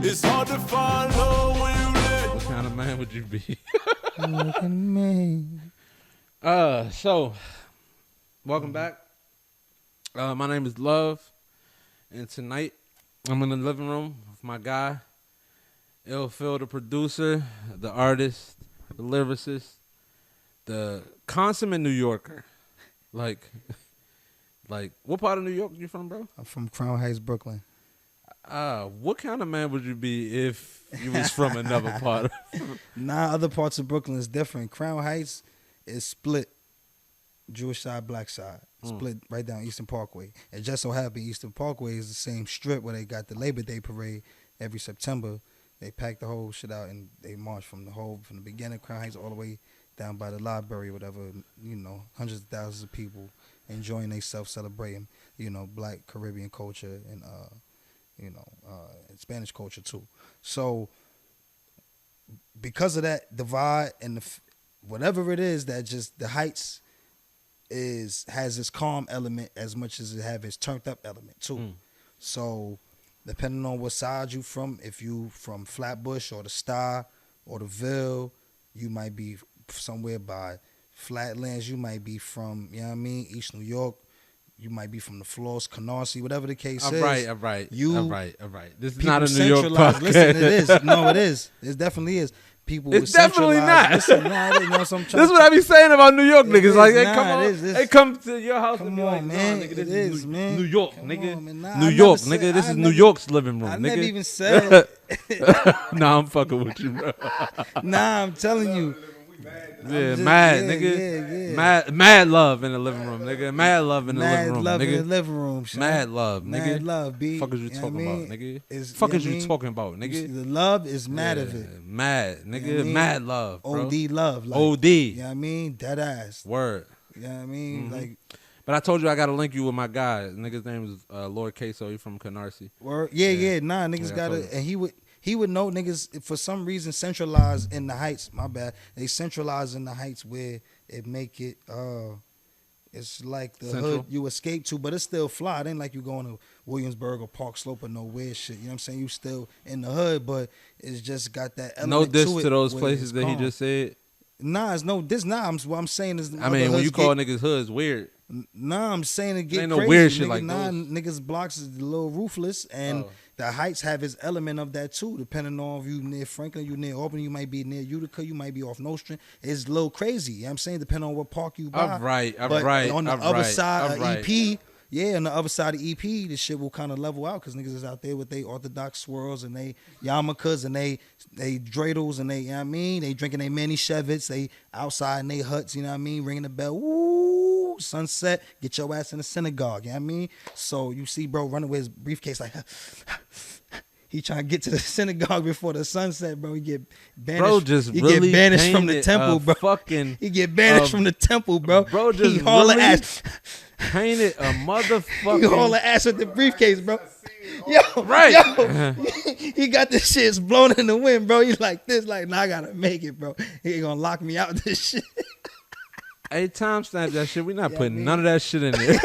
It's hard to find love when you let. What kind of man would you be? Man. So, welcome back. My name is Love, and tonight I'm in the living room with my guy, Phil, the producer, the artist, the lyricist, the consummate New Yorker. Like, what part of New York you from, bro? I'm from Crown Heights, Brooklyn. What kind of man would you be if you was from another part of Nah, other parts of Brooklyn is different. Crown Heights is split, Jewish side, black side. Split right down Eastern Parkway. It just so happened Eastern Parkway is the same strip where they got the Labor Day parade every September. They pack the whole shit out and they march from the beginning of Crown Heights all the way down by the library, whatever, you know, hundreds of thousands of people enjoying themselves, celebrating, you know, black Caribbean culture and and Spanish culture too. So because of that divide and whatever it is that just the Heights has its calm element as much as it have its turned up element too. So depending on what side you from, if you from Flatbush or the Star or the Ville, you might be somewhere by Flatlands, you might be from, you know what I mean, East New York, you might be from the Floss, Canarsie, whatever the case is. All right. This is not a New York podcast. Listen, it is. No, it is. It definitely is. People it's definitely not. Listen, nah, you know what I'm this is what I be saying about New York niggas. Like, they come to your house and be like, man, nigga, it is, man. New York, Come nigga. on, man. Nah, New York, nigga. This is New York's living room, I nigga. never even said Nah, I'm fucking with you, bro. Nah, I'm telling you. Yeah, mad, nigga. Yeah. Mad love in the living room, nigga. Mad love in the living room, love nigga. in the living room, son. Mad love, nigga. Mad love, B. Fuck is you know talking what I about, mean? nigga? Fuck is you talking about, The nigga? love is mad of it. Mad, nigga. You know what I mean? Mad love, bro. OD love. Like, OD. You know what I mean? Dead ass. Word. You know what I mean? Like, But I told you I got to link you with my guy. Nigga's name is Lord Queso. He from Canarsie. word. Yeah. Nah, niggas got to, and he would know niggas for some reason centralize in the Heights. My bad. They centralize in the Heights where it make it it's like the Central. hood you escape to, but it's still fly. It ain't like you going to Williamsburg or Park Slope or no weird shit. You know what I'm saying? You still in the hood, but it's just got that element No diss to it to those where places it's that he calm. just said. Nah, it's no diss. Nah, what I'm saying is I mean, when you call niggas hood, it's weird. Nah, I'm saying it get Ain't no crazy. weird shit nigga, like nah, those. niggas blocks is a little ruthless, and the Heights have its element of that too. Depending on if you near Franklin, you near Albany, you might be near Utica, you might be off Nostrand. It's a little crazy. You know what I'm saying, depending on what park you buy. All right. But on the other side of EP, on the other side of EP, the shit will kind of level out because niggas is out there with they Orthodox swirls and they yarmulkes and they dreidels and they, you know what I mean, they drinking they Manischewitz, they outside in they huts, you know what I mean, ringing the bell, woo, sunset, get your ass in the synagogue, you know what I mean? So you see bro running with his briefcase like, he trying to get to the synagogue before the sunset, bro. He get banished. Bro, just he really get banished from the painted temple, a bro. fucking, He get banished from the temple, bro. Bro, just he haul really ass. painted a motherfucking. He haul ass with the briefcase, bro. Yo, Right. Yo, he got this shit it's blown in the wind, bro. He's like this, like, nah, I gotta make it, bro. He ain't gonna lock me out of this shit. Hey, timestamp that shit. We not putting none of that shit in there.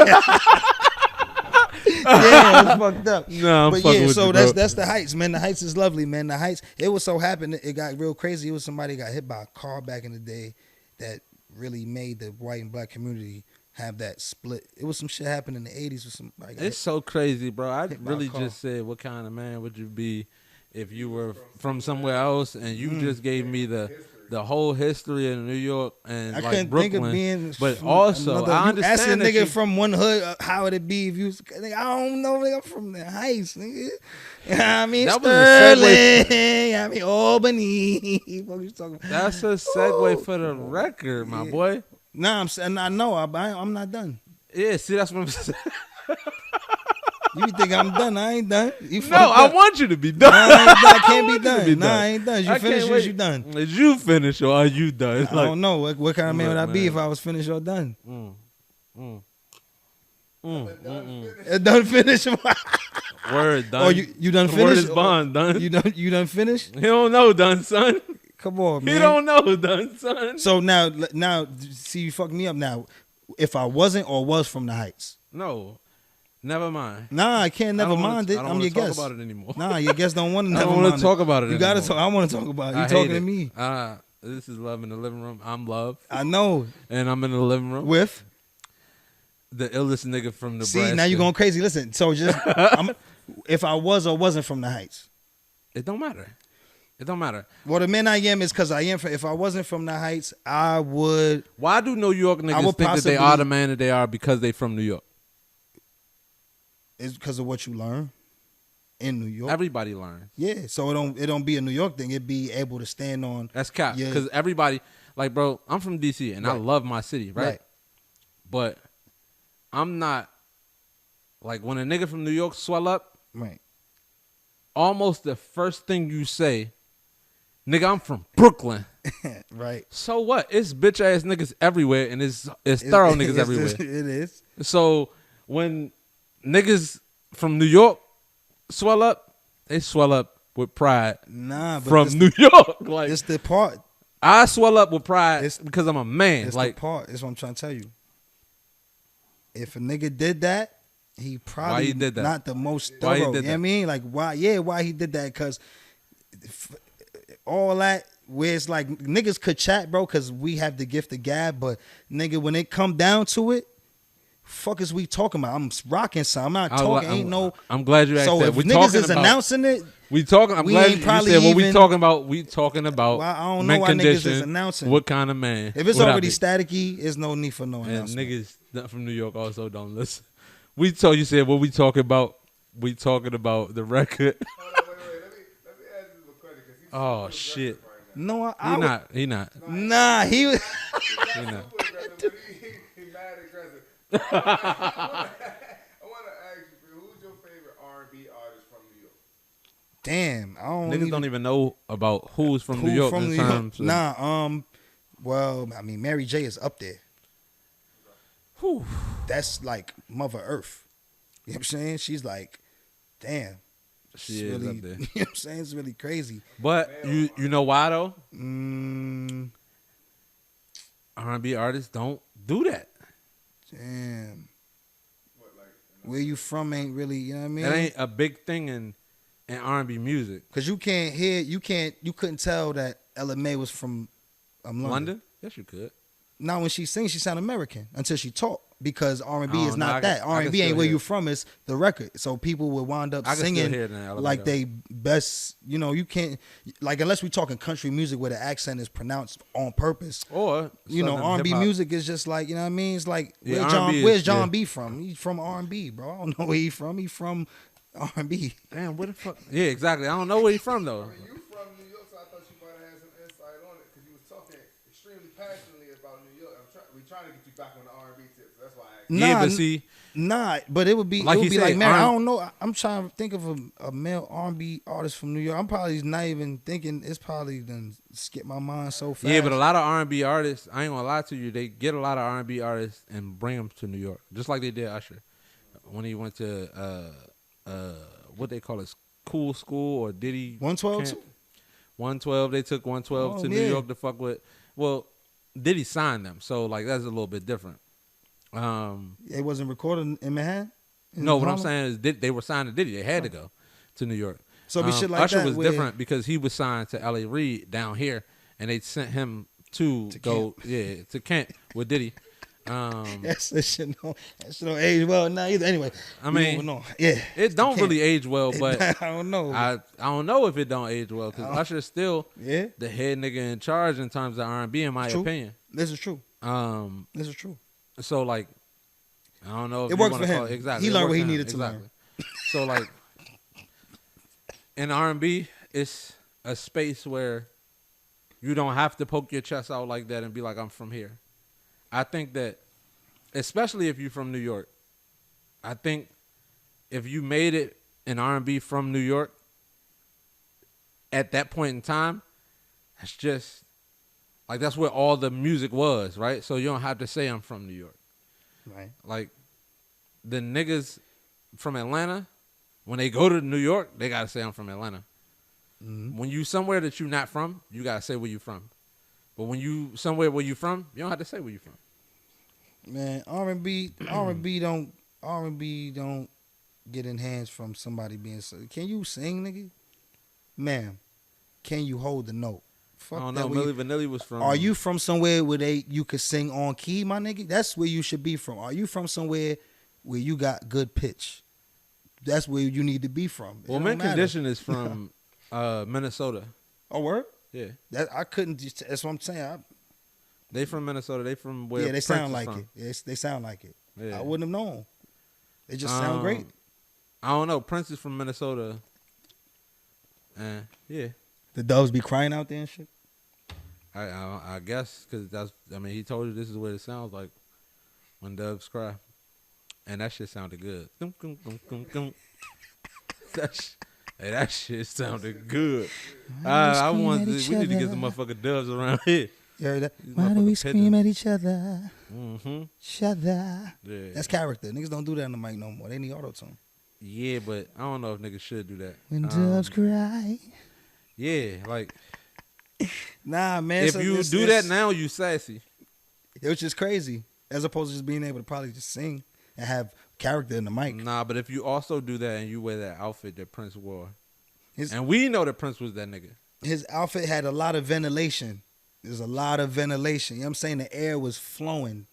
Yeah, it's fucked up. No, I'm but fucking yeah, with so you, bro. that's the Heights, man. The Heights is lovely, man. The Heights. It was so happened. It got real crazy. It was somebody got hit by a car back in the day that really made the white and black community have that split. It was some shit happened in the 80s with somebody. It's so crazy, bro. I hit by really a car. just said, what kind of man would you be if you were from somewhere else and you just gave me the whole history of New York and I like couldn't Brooklyn. think of being But from also, another, I you understand asking a that nigga you, from one hood, how would it be if you? Nigga, I don't know. Nigga, I'm from the Heights, nigga. You know what I mean, That was a segue. Sterling. I mean, Albany. What you talking about? that's a segue for the record, my boy. Nah, I'm saying I know. I'm not done. Yeah, see, that's what I'm saying. You think I'm done? I ain't done. You No, fucked I up. want you to be done. Nah, I ain't done. I can't want be you to done. be Nah, I ain't done. Is you I finished can't or is wait. you done? Is you finished or are you done? I don't know. What kind of man would I be man. if I was finished or done? Done finished? Word done. Oh, you done The finished? word is bond done. You done finished? He don't know done, son. Come on, man. He don't know done, son. So now, see, you fucked me up. Now, if I wasn't or was from the Heights, No. Never mind. Nah, I can't never mind it. I don't I'm wanna your talk guest. about it anymore. Nah, your guest don't want to I never don't mind want to talk about it You anymore. gotta talk. I want to talk about it. You I talking hate to it. me. This is Love in the Living Room. I'm Love. I know. And I'm in the living room. With? The illest nigga from Nebraska. See, now you're going crazy. Listen, so just, if I was or wasn't from the Heights. It don't matter. It don't matter. Well, the man I am is because I am. If I wasn't from the Heights, I would. Why do New York niggas think that they are the man that they are because they from New York? It's because of what you learn in New York. Everybody learns. Yeah, so it don't be a New York thing. It be able to stand on. That's cap. Because everybody, like, bro, I'm from DC and I love my city, right? But I'm not, like, when a nigga from New York swell up, right? Almost the first thing you say, nigga, I'm from Brooklyn. Right. So what? It's bitch ass niggas everywhere and it's thorough niggas everywhere. It is. So when niggas from New York swell up, they swell up with pride. Nah, but from New York. Like, it's the part. I swell up with pride because I'm a man. It's like the part. That's what I'm trying to tell you. If a nigga did that, he probably why he did that? Not the most thorough. Why he did you know what I mean? Like why? Yeah, why he did that? Because all that where it's like niggas could chat, bro, because we have the gift of gab. But nigga, when it come down to it, fuck is we talking about? I'm rocking some. I'm not talking. I'm glad you asked so that. If we niggas is announcing it, we talking. I'm glad you said what we talking about. We talking about. Well, I don't know why niggas is announcing. What kind of man? If it's already staticky, there's no need for no announcement. And niggas from New York also don't listen. We told you said what we talking about. We talking about the record. Hold on, wait. Let me ask you a question because he's oh shit. Right now. No, He not. Nah, he was. He not. He mad aggressive. I want to ask you, who's your favorite R&B artist from New York? Damn, I don't. Niggas don't even know about who's from New York. From New York. Nah, well, I mean, Mary J is up there. Whew. That's like Mother Earth. You know what I'm saying? She's like, damn. She is really, up there. You know what I'm saying? It's really crazy. But you know why though? R&B artists don't do that. Damn. Where you from ain't really, you know what I mean? That ain't a big thing in R&B music. Cause you couldn't tell that Ella Mai was from London. Yes, you could. Now when she sings, she sound American until she talk. Because R&B is I not that. R&B ain't where you from. It's the record. So people will wind up singing like they best. You know, you can't like unless we talking country music where the accent is pronounced on purpose. Or you know, R&B hip-hop music is just like, you know what I mean. It's like where's John B from? He's from R&B, bro. I don't know where he's from. He's from R&B. Damn, where the fuck? Yeah, exactly. I don't know where he's from though. I mean, you from New York, so I thought you might have had some insight on it because you was talking extremely passionately about New York. We trying to get you back on the R&B tip, so that's why I asked. But it would be like like Mary. I don't know. I'm trying to think of a male R&B artist from New York. I'm probably not even thinking. It's probably done skip my mind so fast. Yeah, but a lot of R&B artists, I ain't gonna lie to you, they get a lot of R&B artists and bring them to New York, just like they did Usher when he went to what they call it, Cool School or Diddy 112. 112. They took 112 to New York to fuck with. Well, Diddy signed them, so like that's a little bit different. It wasn't recorded in Manhattan. No, what I'm saying is they were signed to Diddy. They had to go to New York. So be shit like Usher that was different because he was signed to L.A. Reid down here, and they sent him to go to Kent with Diddy. That shit don't age well now either. Anyway, I mean, it don't really age well, but I don't know. I don't know if it don't age well because Usher's still the head nigga in charge in terms of R&B, in my opinion. This is true. This is true. So like, I don't know if it worked for him. Exactly, he learned what he needed to learn. So like, in R&B, it's a space where you don't have to poke your chest out like that and be like, I'm from here. I think that, especially if you're from New York, I think if you made it in R&B from New York at that point in time, it's just like that's where all the music was, right? So you don't have to say I'm from New York. Right. Like the niggas from Atlanta, when they go to New York, they gotta say I'm from Atlanta. Mm-hmm. When you somewhere that you're not from, you gotta say where you from. But when you somewhere where you from, you don't have to say where you from. Man, R&B don't get enhanced from somebody being. Can you sing, nigga? Ma'am, can you hold the note? Fuck I don't that. know. Milli Vanilli was from. Are you from somewhere where you could sing on key, my nigga? That's where you should be from. Are you from somewhere where you got good pitch? That's where you need to be from. Well, Mint Condition is from Minnesota. Oh, word? Yeah. That I couldn't. That's what I'm saying. They from Minnesota. They from where? Yeah, they Prince sound is like from. it. Yes, they sound like it. Yeah. I wouldn't have known. They just sound great. I don't know. Prince is from Minnesota. And yeah. The doves be crying out there and shit. I guess because that's. I mean, he told you this is what it sounds like when doves cry, and that shit sounded good. That shit sounded good. I want. We need to get some motherfucking doves around here. You heard that? These Why do we motherfucking scream at each other? Mm-hmm. Each other. Yeah. That's character. Niggas don't do that on the mic no more. They need auto tune. Yeah, but I don't know if niggas should do that. When doves cry. Yeah, like Nah, man. if so you it's- do that now, you sassy. Which is crazy. As opposed to just being able to probably just sing and have character in the mic. Nah, but if you also do that and you wear that outfit that Prince wore, His- and we know that Prince was that nigga. His outfit had a lot of ventilation. There's a lot of ventilation. You know what I'm saying? The air was flowing.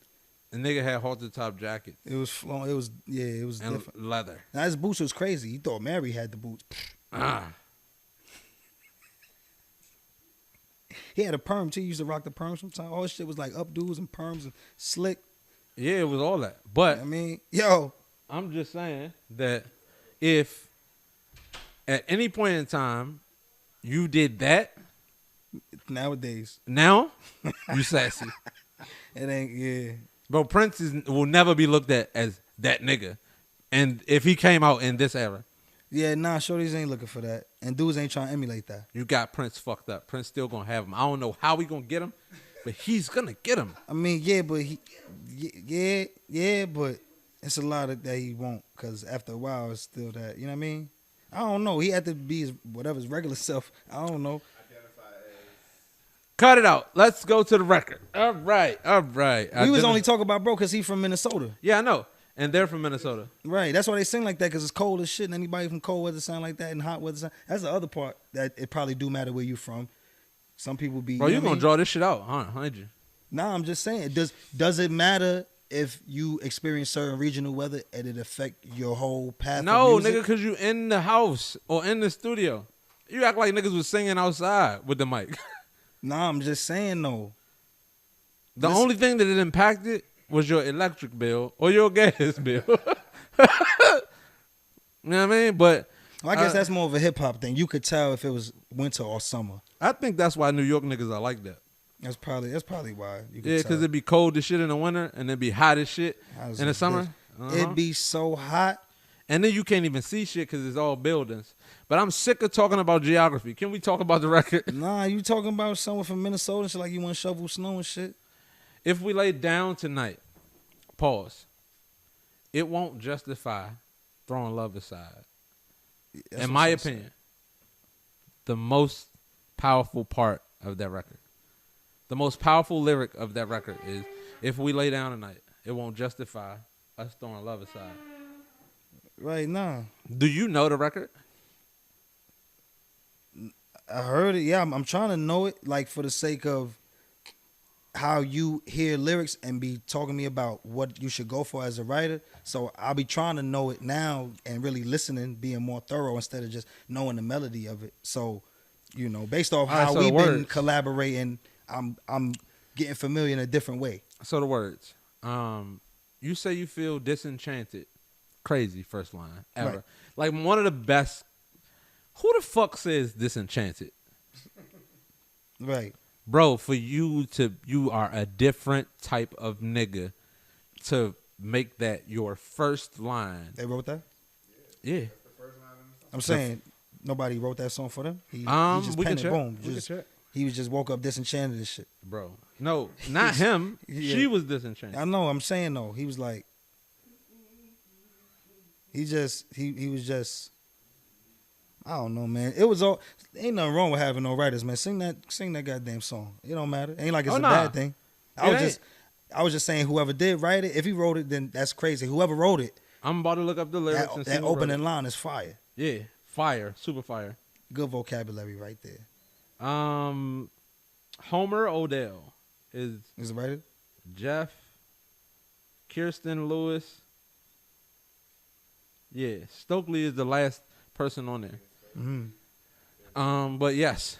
The nigga had halter top jackets It was flowing. It was and different. leather. Now his boots was crazy. He thought Mary had the boots. Ah, He had a perm too. He used to rock the perm sometimes. All his shit was like updos and perms and slick. yeah, it was all that. But I mean, yo, I'm just saying that if at any point in time you did that, nowadays now you sassy. it ain't. Yeah, Bro, Prince will never be looked at as that nigga. And if he came out in this era, yeah. Nah, shorties ain't looking for that, and dudes ain't trying to emulate that. you got Prince fucked up. Prince still gonna have him. I don't know how we gonna get him, but he's gonna get him. I mean, yeah, but but it's a lot of that he won't, because after a while it's still that. You know what I mean? I don't know. He had to be his regular self. I don't know. Cut it out. Let's go to the record. All right. We was only talking about bro because he from Minnesota. Yeah, I know. And they're from Minnesota. Right. That's why they sing like that, because it's cold as shit, and anybody from cold weather sound like that and hot weather sound. That's the other part that it probably do matter where you from. Some people be. Bro, you you know what I gonna mean? draw this shit out, huh? Ain't you? Nah, I'm just saying. Does it matter if you experience certain regional weather and it affect your whole path? No, of music? nigga, because you in the house or in the studio. You act like niggas was singing outside with the mic. Nah, I'm just saying though. The Listen. only thing that it impacted was your electric bill or your gas bill. You know what I mean? But Well, I guess that's more of a hip hop thing. You could tell if it was winter or summer. I think that's why New York niggas are like that. That's probably why. You could Yeah, tell. because it'd be cold as shit in the winter and it'd be hot as shit How's in the it summer. bitch? It'd be so hot. And then you can't even see shit because it's all buildings. But I'm sick of talking about geography. Can we talk about the record? Nah, you talking about someone from Minnesota and shit like you want to shovel snow and shit. If we lay down tonight, pause, it won't justify throwing love aside. That's In what my I'm opinion, the most powerful part of that record, the most powerful lyric of that record is, if we lay down tonight, it won't justify us throwing love aside. saying. Right, nah. Do you know the record? I heard it. Yeah, I'm trying to know it, like for the sake of how you hear lyrics and be talking to me about what you should go for as a writer. So I'll be trying to know it now and really listening, being more thorough instead of just knowing the melody of it. So, you know, based off All right, how so we've the been words. collaborating, I'm getting familiar in a different way. So the words, you say you feel disenchanted. Crazy first line ever. Right. Like one of the best. Who the fuck says disenchanted? Right. Bro, for you are a different type of nigga to make that your first line. They wrote that? Yeah. I'm saying nobody wrote that song for them. He just we can penned it, check. boom. We can Just, check. he was just woke up disenchanted and shit. Bro. No, not him. Yeah. She was disenchanted. I know. I'm saying though, he was like, he was just. I don't know, man. It was all. Ain't nothing wrong with having no writers, man. Sing that goddamn song. It don't matter. Ain't like it's Oh, a nah. bad thing. I It was just saying, whoever did write it, if he wrote it, then that's crazy. Whoever wrote it, I'm about to look up the lyrics and see That what opening wrote line is fire. it. Yeah, fire, super fire. Good vocabulary right there. Homer Odell is Is it right? Jeff, Kirsten Lewis. Yeah, Stokely is the last person on there. Mm-hmm. But yes,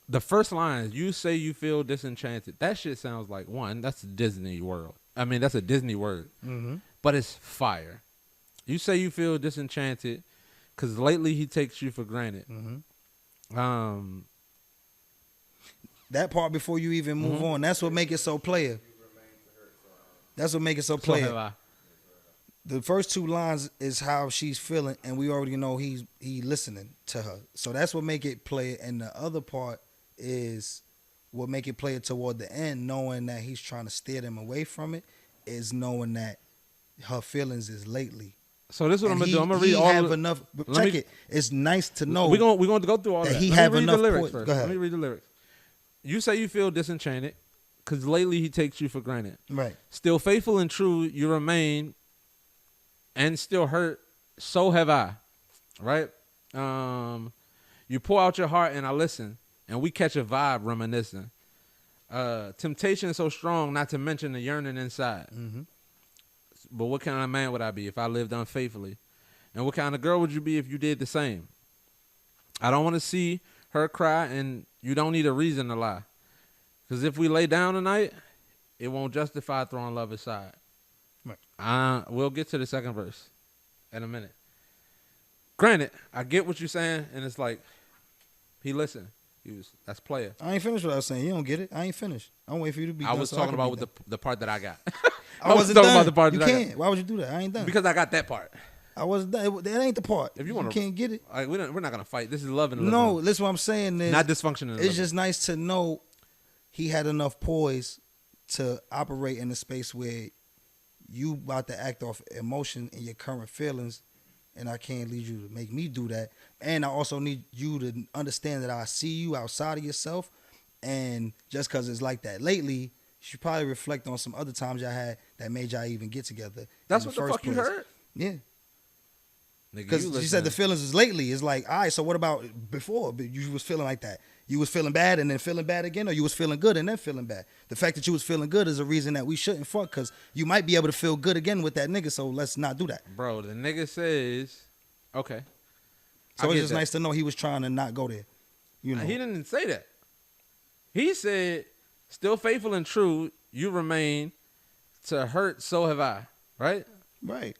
the first line, you say you feel disenchanted. That shit sounds like that's a Disney world. I mean, that's a Disney word. Mm-hmm. But it's fire. You say you feel disenchanted because lately he takes you for granted. Mm-hmm. That part before you even move on, that's what make it so player. That's what make it so player. So have I. The first two lines is how she's feeling, and we already know he listening to her. So that's what make it play. And the other part is what make it play toward the end, knowing that he's trying to steer them away from it, is knowing that her feelings is lately. So this is what I'm gonna do. I'm gonna he read all have of enough. Check it. It's nice to know. We're gonna go through all that that. he Let have me read enough the lyrics point. first. Go ahead. Let me read the lyrics. You say you feel disenchanted because lately he takes you for granted. Right. Still faithful and true, you remain, and still hurt. So have I. Right. You pour out your heart and I listen, and we catch a vibe reminiscing. Temptation so strong, not to mention the yearning inside. Mm-hmm. But what kind of man would I be if I lived unfaithfully? And what kind of girl would you be if you did the same? I don't want to see her cry, and you don't need a reason to lie. Because if we lay down tonight, it won't justify throwing love aside. Right. We'll get to the second verse in a minute. Granted, I get what you're saying, and it's like, he listened. That's player. I ain't finished what I was saying. You don't get it. I ain't finished. I'm waiting for you to be I done. was so talking can about be with done. the part that I got. I wasn't talking done. about the part you that I can't. got. Why would you do that? I ain't done. Because I got that part. I wasn't done. That ain't the part. If you you wanna- can't get it. Like, we're not going to fight. This is love and No, living. listen. What I'm saying is, Not dysfunction in it's living. just nice to know he had enough poise to operate in a space where you about to act off emotion and your current feelings, and I can't lead you to make me do that. And I also need you to understand that I see you outside of yourself, and just because it's like that lately, you should probably reflect on some other times y'all had that made y'all even get together. That's in what the first fuck you place. heard? Yeah. Nigga, Because you she said the listening. feelings is lately. It's like, all right, so what about before? But you was feeling like that. You was feeling bad and then feeling bad again, or you was feeling good and then feeling bad. The fact that you was feeling good is a reason that we shouldn't fuck, because you might be able to feel good again with that nigga, so let's not do that. Bro, the nigga says, okay. So I it's get just that. nice to know he was trying to not go there. You know. He didn't say that. He said, still faithful and true, you remain, to hurt, so have I. Right? Right,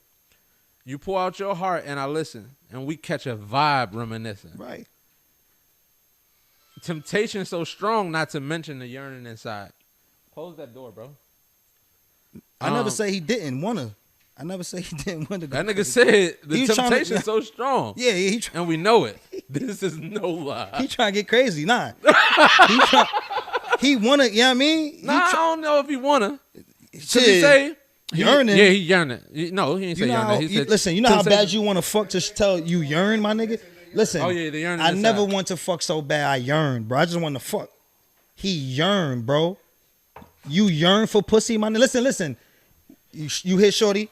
You pour out your heart and I listen, and we catch a vibe reminiscing. right. Temptation so strong, not to mention the yearning inside. Close that door, bro. I never say he didn't want to. I never say he didn't want to go. That nigga said the He was trying to- temptation so strong. Yeah, he trying. And we know it. This is no lie. He trying to get crazy. Nah. He wanna. You know what I mean? Nah, I don't know if he wanna. Should Shit. he say? Yearning. Yeah, he yearning. No, he didn't say You know how, yearning. He said, listen, you know how temptation- bad you want to fuck to tell you yearn, my nigga? Listen. Oh, yeah, the yearning I inside. never want to fuck so bad I yearn, bro. I just want to fuck. He yearn, bro. You yearn for pussy, my nigga. Listen. You hit shorty.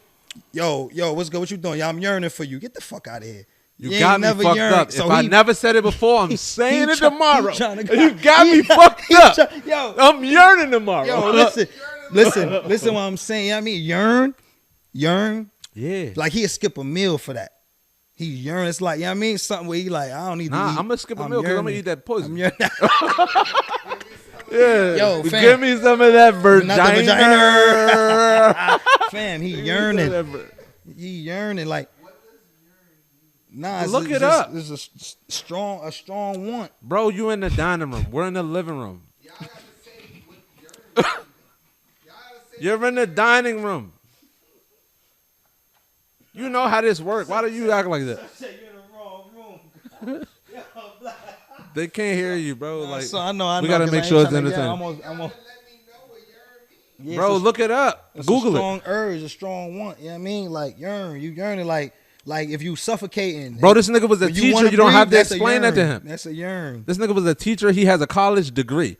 Yo, what's good? What you doing? Yo, I'm yearning for you. Get the fuck out of here. You ain't got me never fucked yearned. up. So If I he- never said it before, I'm saying it tomorrow. he tryna- You got me he- fucked he up. yo, I'm yearning tomorrow. yo, listen what I'm saying. You know what I mean? Yearn. Yeah. Like he'd skip a meal for that. He yearn. It's like, you know what I mean? Something where he like, I don't need to eat. I'm going to skip a meal because I'm going to eat that pussy. I'm yearning. Yeah. Yo, fam. Give me some of that Not the vagina. Fam, he Give me yearning. some of that He yearning like. Nah, it's Look it's it just- up. It's a strong want. Bro, you in the dining room. We're in the living room. You're in the dining room. You know how this works. Why do you act like that? You're in the wrong room. They can't hear you, bro. Like, So I know. we gotta 'cause make I sure ain't it's tryna- yeah, entertaining. yeah, bro, it's a- look it up. it's Google a it. strong urge, a strong want. You know what I mean? Like yearn. You yearning like if you suffocating. Bro, this nigga was a but teacher. wanna You don't have to breathe, that's a explain that to yearn. him. That's a yearn. This nigga was a teacher. He has a college degree.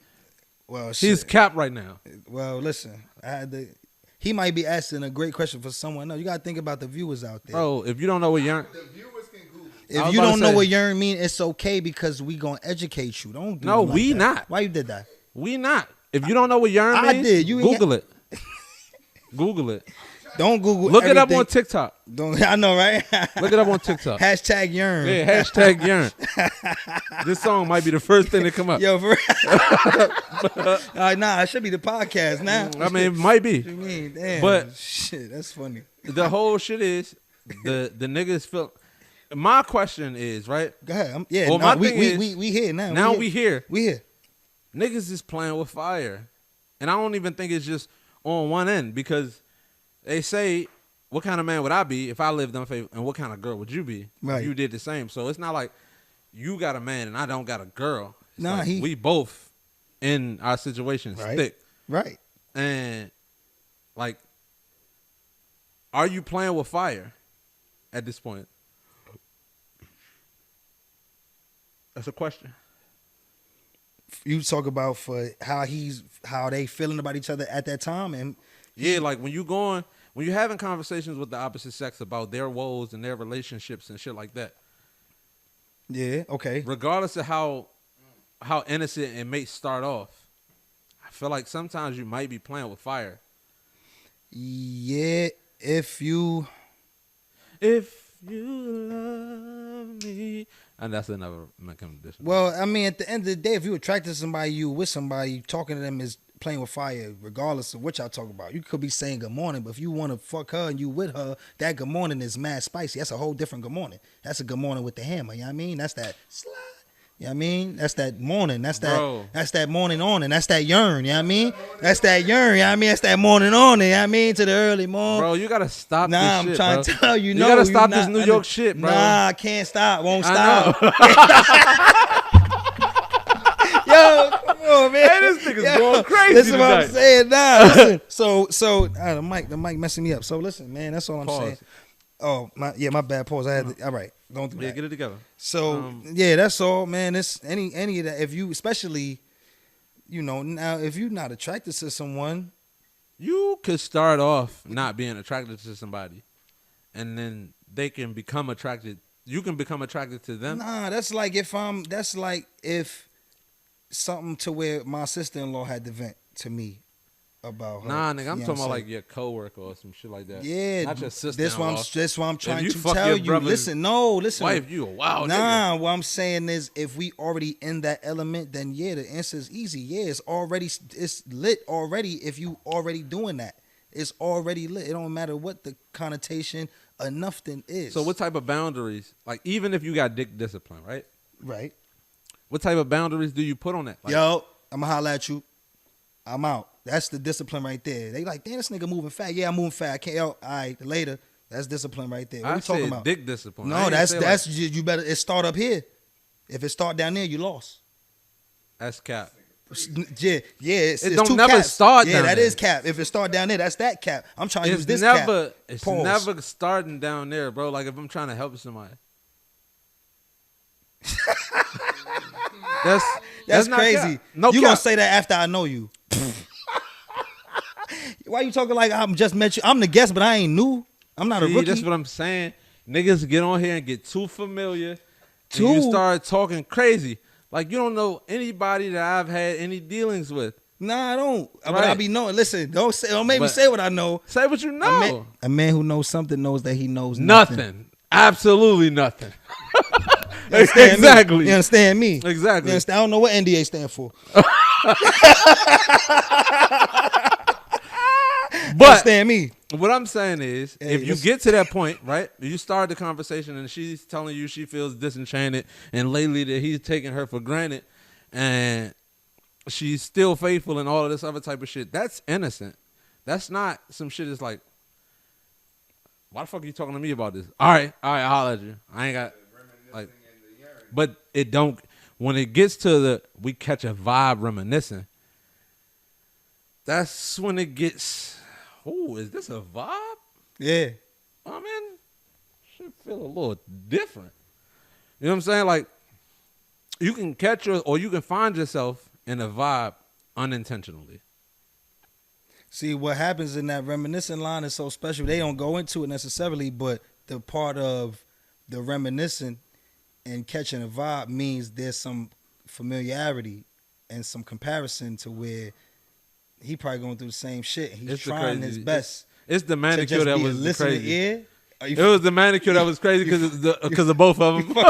Well, He's shit. capped right now. Well, listen. he might be asking a great question for someone else. You gotta think about the viewers out there. Bro, if you don't know what yearn, The viewers can Google. If you don't know what yearn mean, it's okay because we gonna educate you. Don't do No, it like we that. not. Why you did that? we not. If you don't know what yearn means, I did. You ain't- Google it. Google it. Don't Google. Look it up everything. on TikTok. Don't. I know, right? Look it up on TikTok. Hashtag yearn. Yeah, hashtag yearn. This song might be the first thing to come up. Yo, for nah, it should be the podcast now. I mean, it might be. What you mean? Damn. But- shit, that's funny. The whole shit is the niggas feel. My question is, right? Go ahead. Yeah. Well, no, my we, thing we, is, we here now. Now we here. We here. Niggas is playing with fire. And I don't even think it's just on one end because they say, what kind of man would I be if I lived unfaithful? And what kind of girl would you be Right. if you did the same? So it's not like you got a man and I don't got a girl. It's Nah, like we both in our situation Right. stick. Right. And like, are you playing with fire at this point? That's a question. You talk about for how they feeling about each other at that time, and Yeah, like when you're having conversations with the opposite sex about their woes and their relationships and shit like that, yeah, okay. regardless of how innocent it may start off, I feel like sometimes you might be playing with fire. Yeah, if you love me, and that's another condition. well, I mean, at the end of the day, if you attracted to somebody, you with somebody, talking to them is playing with fire, regardless of what y'all talk about. You could be saying good morning, but if you want to fuck her and you with her, that good morning is mad spicy. That's a whole different good morning. That's a good morning with the hammer. You know what I mean? That's that slide. You know what I mean? That's that morning. That's that. Bro. That's that morning on, and that's that yearn. You know what I mean? That's that yearn. You know what I mean? That's that morning on. You know what I mean? To the early morning. Bro, you gotta stop Nah, this I'm shit, trying bro. to tell you. You No, gotta stop not- this New York shit, bro. Nah, I can't stop. Won't I stop. know. Yo, come on, man. Hey, this nigga's going crazy Listen what I'm tonight. saying. Nah, listen. So the mic messing me up. So listen, man, that's all I'm Pause. saying. Oh, my bad. Pause. I had to, all right. Don't do Yeah, that. get it together. So yeah, that's all, man. It's any of that. If you, especially, now if you're not attracted to someone, You could start off not being attracted to somebody, and then they can become attracted. You can become attracted to them. nah, that's like if something to where my sister-in-law had to vent to me about her. Nah, nigga, I'm talking about fiancé. like your coworker or some shit like that. Yeah, not your sister. That's why I'm trying you to fuck tell your you. brother's Listen. Wife, you a wild Nah, nigga. what I'm saying is, if we already in that element, then yeah, the answer is easy. Yeah, it's lit already. If you already doing that, it's already lit. It don't matter what the connotation of nothing is. So what type of boundaries? Like even if you got dick discipline, right? Right. What type of boundaries do you put on that? Like, Yo, I'ma holler at you. I'm out. That's the discipline right there. They like, damn, this nigga moving fast. Yeah, I'm moving fast. I can't. Yo, all right, later. That's discipline right there. What I we talking said about? dick discipline. I No, ain't that's say, like, you better. It start up here. If it start down there, you lost. that's cap. Yeah, it's don't two never caps. start Yeah, down that there. is cap. If it start down there, that's that cap. I'm trying to use It's this never. cap. It's Pause. never starting down there, bro. Like if I'm trying to help somebody. That's not crazy. cap. No, you cap. gonna say that after I know you? Why you talking like I'm just met you? I'm the guest, but I ain't new. I'm not a See, rookie. that's what I'm saying. Niggas get on here and get too familiar. Too- And you start talking crazy. Like you don't know anybody that I've had any dealings with. Nah, I don't. But Right. I be knowing. Listen, don't make me But- say what I know. Say what you know. A man who knows something knows that he knows Nothing. Absolutely nothing. You understand me? Exactly. You understand me? Exactly. You understand? I don't know what NDA stand for. You But understand me? what I'm saying is, Hey, if you listen. get to that point, right, you start the conversation and she's telling you she feels disenchanted and lately that he's taking her for granted and she's still faithful and all of this other type of shit, that's innocent. That's not some shit that's like, why the fuck are you talking to me about this? All right, I'll holler at you. I ain't got, like, but it don't, when it gets to the, we catch a vibe reminiscing, that's when it gets, oh, is this a vibe? Yeah. I mean, should feel a little different. You know what I'm saying? Like, you can catch or you can find yourself in a vibe unintentionally. See, what happens in that reminiscent line is so special. They don't go into it necessarily, but the part of the reminiscent and catching a vibe means there's some familiarity and some comparison to where he probably going through the same shit. He's It's trying his best. It's the manicure that was the crazy. Ear. It was the manicure that was crazy because of both of them.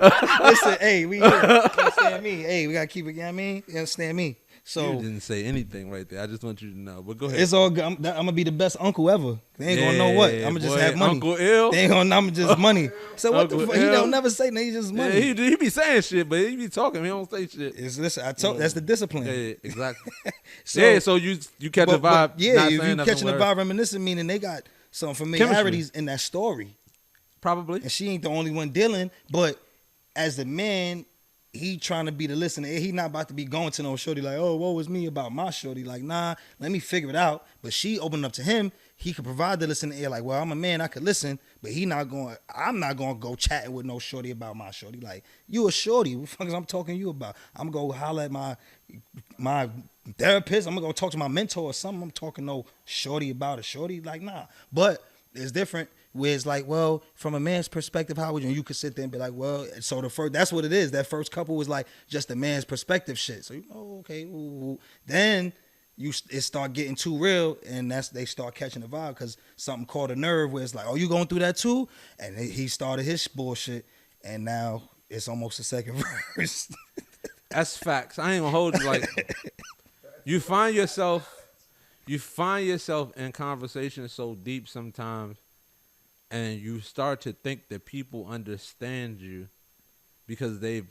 Listen, hey, we here. You understand me? Hey, we gotta keep it. You know what I mean? You understand me? So you didn't say anything right there. I just want you to know. But go ahead. it's all good. I'm gonna be the best uncle ever. They ain't gonna know what. I'm gonna just have money. Uncle Ill. They ain't gonna. I'm just money. So what Uncle the fuck? He L. don't never say nothing. He just money. Yeah, he be saying shit, but he be talking. He don't say shit. Listen, I told that's the discipline. Yeah, exactly. So, so you catch a vibe. But yeah, not if saying you nothing catching a word. vibe reminiscent, meaning they got some familiarities in that story, Probably. and she ain't the only one dealing. But as the man, he trying to be the listener. He not about to be going to no shorty like, oh, what was me about my shorty? Like, nah, let me figure it out. But she opened up to him. He could provide the listening ear. Like, well, I'm a man, I could listen, but I'm not going to go chatting with no shorty about my shorty. Like, you a shorty. What the fuck is I'm talking to you about? I'm going to go holler at my therapist. I'm going to go talk to my mentor or something. I'm talking no shorty about a shorty. Like, nah. But it's different. Where it's like, well, from a man's perspective, how would you? And you could sit there and be like, well, so that's what it is. That first couple was like just a man's perspective shit. So okay, ooh. Then it start getting too real, and they start catching the vibe because something caught a nerve where it's like, oh, you going through that too? And he started his bullshit, and now it's almost the second verse. That's facts. I ain't gonna hold you. Like, you find yourself in conversations so deep sometimes. And you start to think that people understand you because they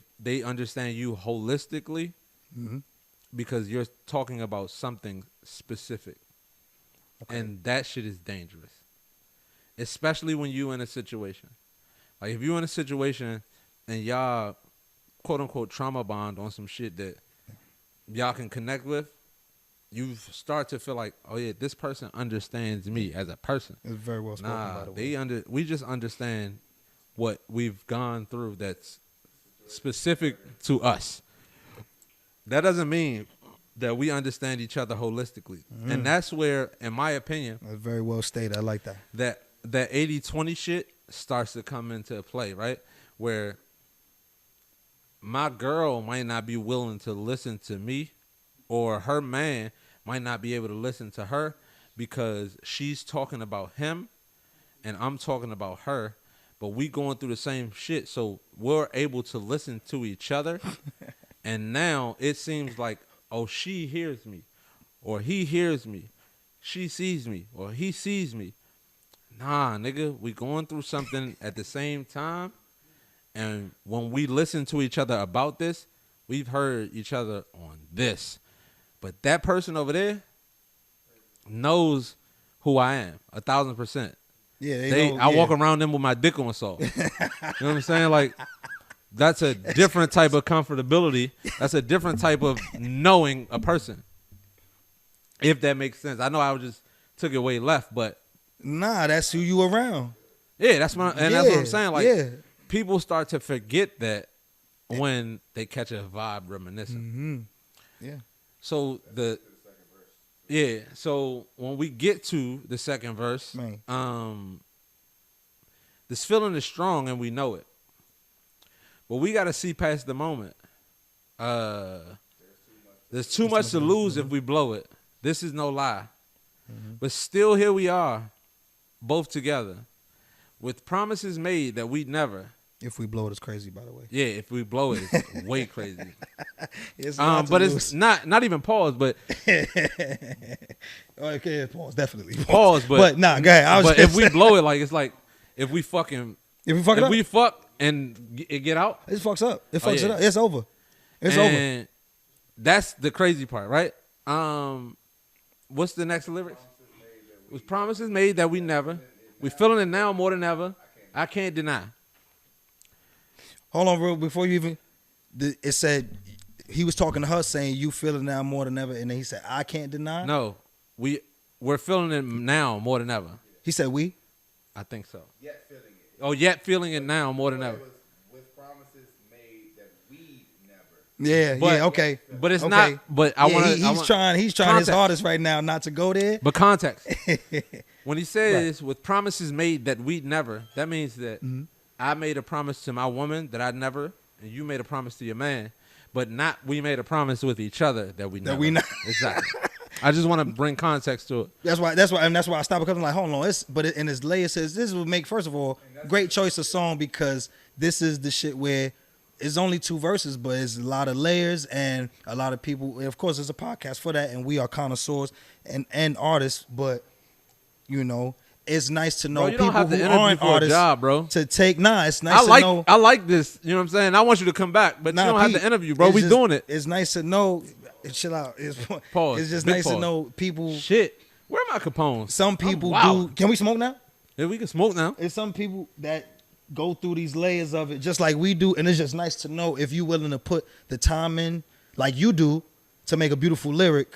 understand you holistically because you're talking about something specific. Okay. And that shit is dangerous. Especially when you in a situation. Like if you're in a situation and y'all quote unquote trauma bond on some shit that y'all can connect with, you start to feel like, oh yeah, this person understands me as a person. It's very well spoken, by the way. We just understand what we've gone through that's specific to us. That doesn't mean that we understand each other holistically. And that's where, in my opinion, that's very well stated. I like that. That 80-20 shit starts to come into play, right? Where my girl might not be willing to listen to me, or her man might not be able to listen to her because she's talking about him and I'm talking about her, but we going through the same shit, so we're able to listen to each other. And now it seems like, oh, she hears me, or he hears me, she sees me, or he sees me. Nah, nigga, we going through something at the same time, and when we listen to each other about this, we've heard each other on this. But that person over there knows who I am, 1,000%. Yeah, I walk around them with my dick on salt. You know what I'm saying? Like, that's a different type of comfortability. That's a different type of knowing a person. If that makes sense. I know I just took it way left, but nah, that's who you around. Yeah, that's what I'm saying. Like, people start to forget that when they catch a vibe reminiscent. Mm-hmm. Yeah. So so when we get to the second verse, this feeling is strong and we know it. But we got to see past the moment. There's too much to lose if we blow it. This is no lie. But still here we are, both together, with promises made that we'd never. If we blow it, it's crazy, by the way. Yeah, if we blow it, it's way crazy. But it's not even pause, but okay, pause, definitely pause. But nah, go ahead. But if we blow it, like it's like if we fuck and it get out, it fucks up. It fucks it up. It's over. It's over. That's the crazy part, right? What's the next lyrics? It was promises made that we never. We feeling it now more than ever. I can't deny. Hold on, bro. Before you even, it said he was talking to her, saying you feel it now more than ever, and then he said, "I can't deny." No, we're feeling it now more than ever. He said, "We." I think so. Yet feeling it. Oh, yet feeling it now more than ever. With promises made that we never. Yeah, But- okay. But it's Okay. not. But I want to. He's trying his context. hardest right now not to go there. But context. When he says with promises made that we'd never, that means that I made a promise to my woman that I'd never, and you made a promise to your man, but not we made a promise with each other that we never. we not. Exactly. I just want to bring context to it. That's why I stopped because I'm like, hold on. In his layer says this would make, first of all, great choice of song because this is the shit where it's only 2 verses, but it's a lot of layers and a lot of people. Of course, there's a podcast for that, and we are connoisseurs and artists. But you know, it's nice to know Bro, you don't people have to who interview aren't for a artists job, bro. to take. Nah, it's nice to know. I like this. You know what I'm saying? I want you to come back, but Nah, you don't have Pete, to interview, bro. it's We just- doing it. It's nice to know. Chill out. Pause. It's just Big nice to pause. know people. Shit. Where are my Capones? Some people wow. do. Can we smoke now? Yeah, we can smoke now. It's some people that go through these layers of it just like we do, and it's just nice to know if you're willing to put the time in like you do to make a beautiful lyric.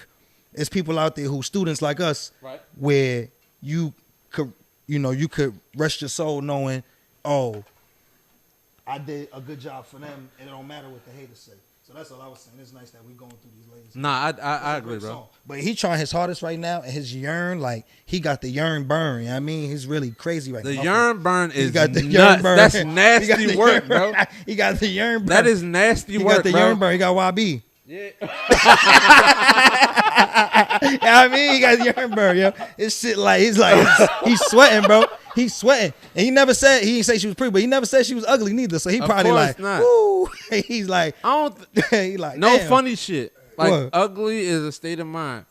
It's people out there who students like us, Right. where you could rest your soul knowing, oh, I did a good job for them, and it don't matter what the haters say. So that's all I was saying. It's nice that we're going through these layers. Nah, I It's a agree, great bro. song. But he trying his hardest right now, and his yearn, like he got the yearn burn. You know what I mean, he's really crazy right The now. urine burn He is got the nuts. urn burn. That's He got nasty the work, urn bro. burn. He got the urn burn. That is nasty He work, got the bro. urn burn. He got YB. Yeah. You know what I mean, he got the urn burn, yo. It's shit like he's sweating, bro. He's sweating, and he didn't say she was pretty, but he never said she was ugly neither. So he Of probably course like, not. woo. He's like, I don't. he like, No damn. funny shit. Like What? ugly is a state of mind.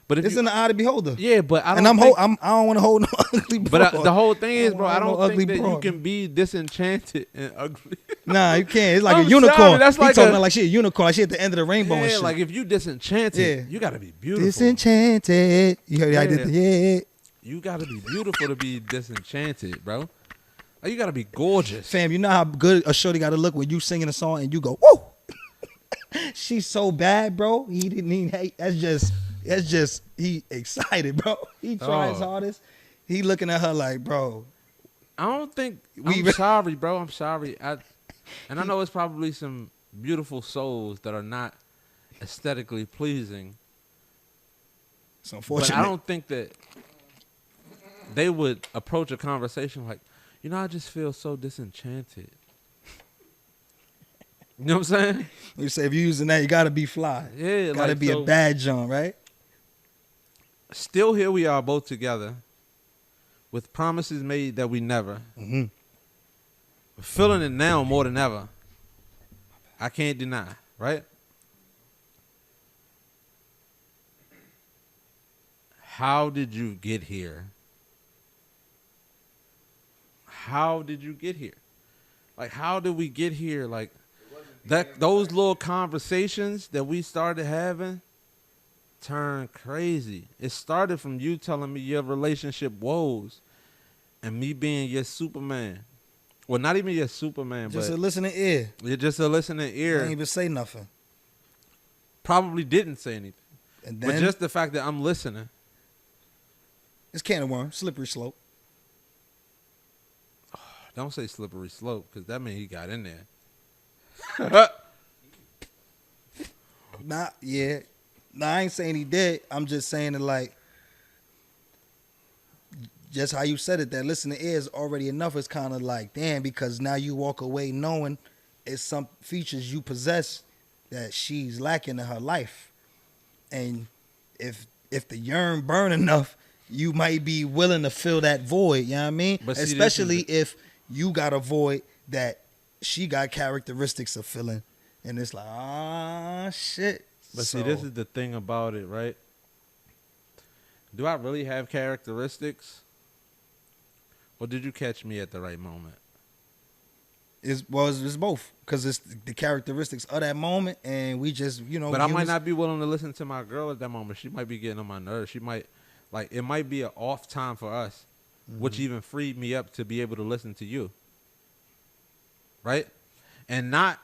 But if It's you, in the eye of the beholder. yeah, but I don't. And think, I don't want to hold no ugly broad. But the whole thing is, bro, I no don't ugly think that you broad. can be disenchanted and ugly. Nah, you can't. It's like I'm a unicorn. sorry, that's He like talking a- like she a unicorn, like she at the end of the rainbow and Yeah, shit. like if you disenchanted, Yeah. you gotta be beautiful. Disenchanted. You heard I did the yeah. You gotta be beautiful to be disenchanted, bro. Like, you gotta be gorgeous. Fam, you know how good a shorty got to look when you singing a song and you go, woo. She's so bad, bro. He didn't even hate. That's just he excited, bro. He tried his Oh. hardest. He looking at her like, bro. I don't think We- I'm sorry, bro. I'm sorry. I know it's probably some beautiful souls that are not aesthetically pleasing, It's but unfortunate. I don't think that they would approach a conversation like, I just feel so disenchanted. You know what I'm saying? You say if you're using that, you gotta be fly. Yeah, Gotta like, be so a bad John, right? Still here we are both together with promises made that we never. Mm-hmm. Feeling it now more than ever. I can't deny, right? How did you get here? How did you get here? Like, how did we get here? Like, those little conversations that we started having turned crazy. It started from you telling me your relationship woes and me being your Superman. Well, not even your Superman, Just a but listening ear. you're just a listening I ear. ain't even say nothing. Probably didn't say anything. And But then just the fact that I'm listening. it's can of worms, slippery slope. Don't say slippery slope, because that means he got in there. Yeah. Nah, I ain't saying he did. I'm just saying it like, just how you said it, that listening ear is already enough. It's kind of like, damn, because now you walk away knowing it's some features you possess that she's lacking in her life. And if the yearn burn enough, you might be willing to fill that void, you know what I mean? But see, this is especially if you got a void that she got characteristics of filling. And it's like, shit. But see, this is the thing about it, right? Do I really have characteristics? Or did you catch me at the right moment? It's both, because it's the characteristics of that moment, and we just, But I might not be willing to listen to my girl at that moment. She might be getting on my nerves. She might, like, it might be an off time for us, which even freed me up to be able to listen to you. Right? And not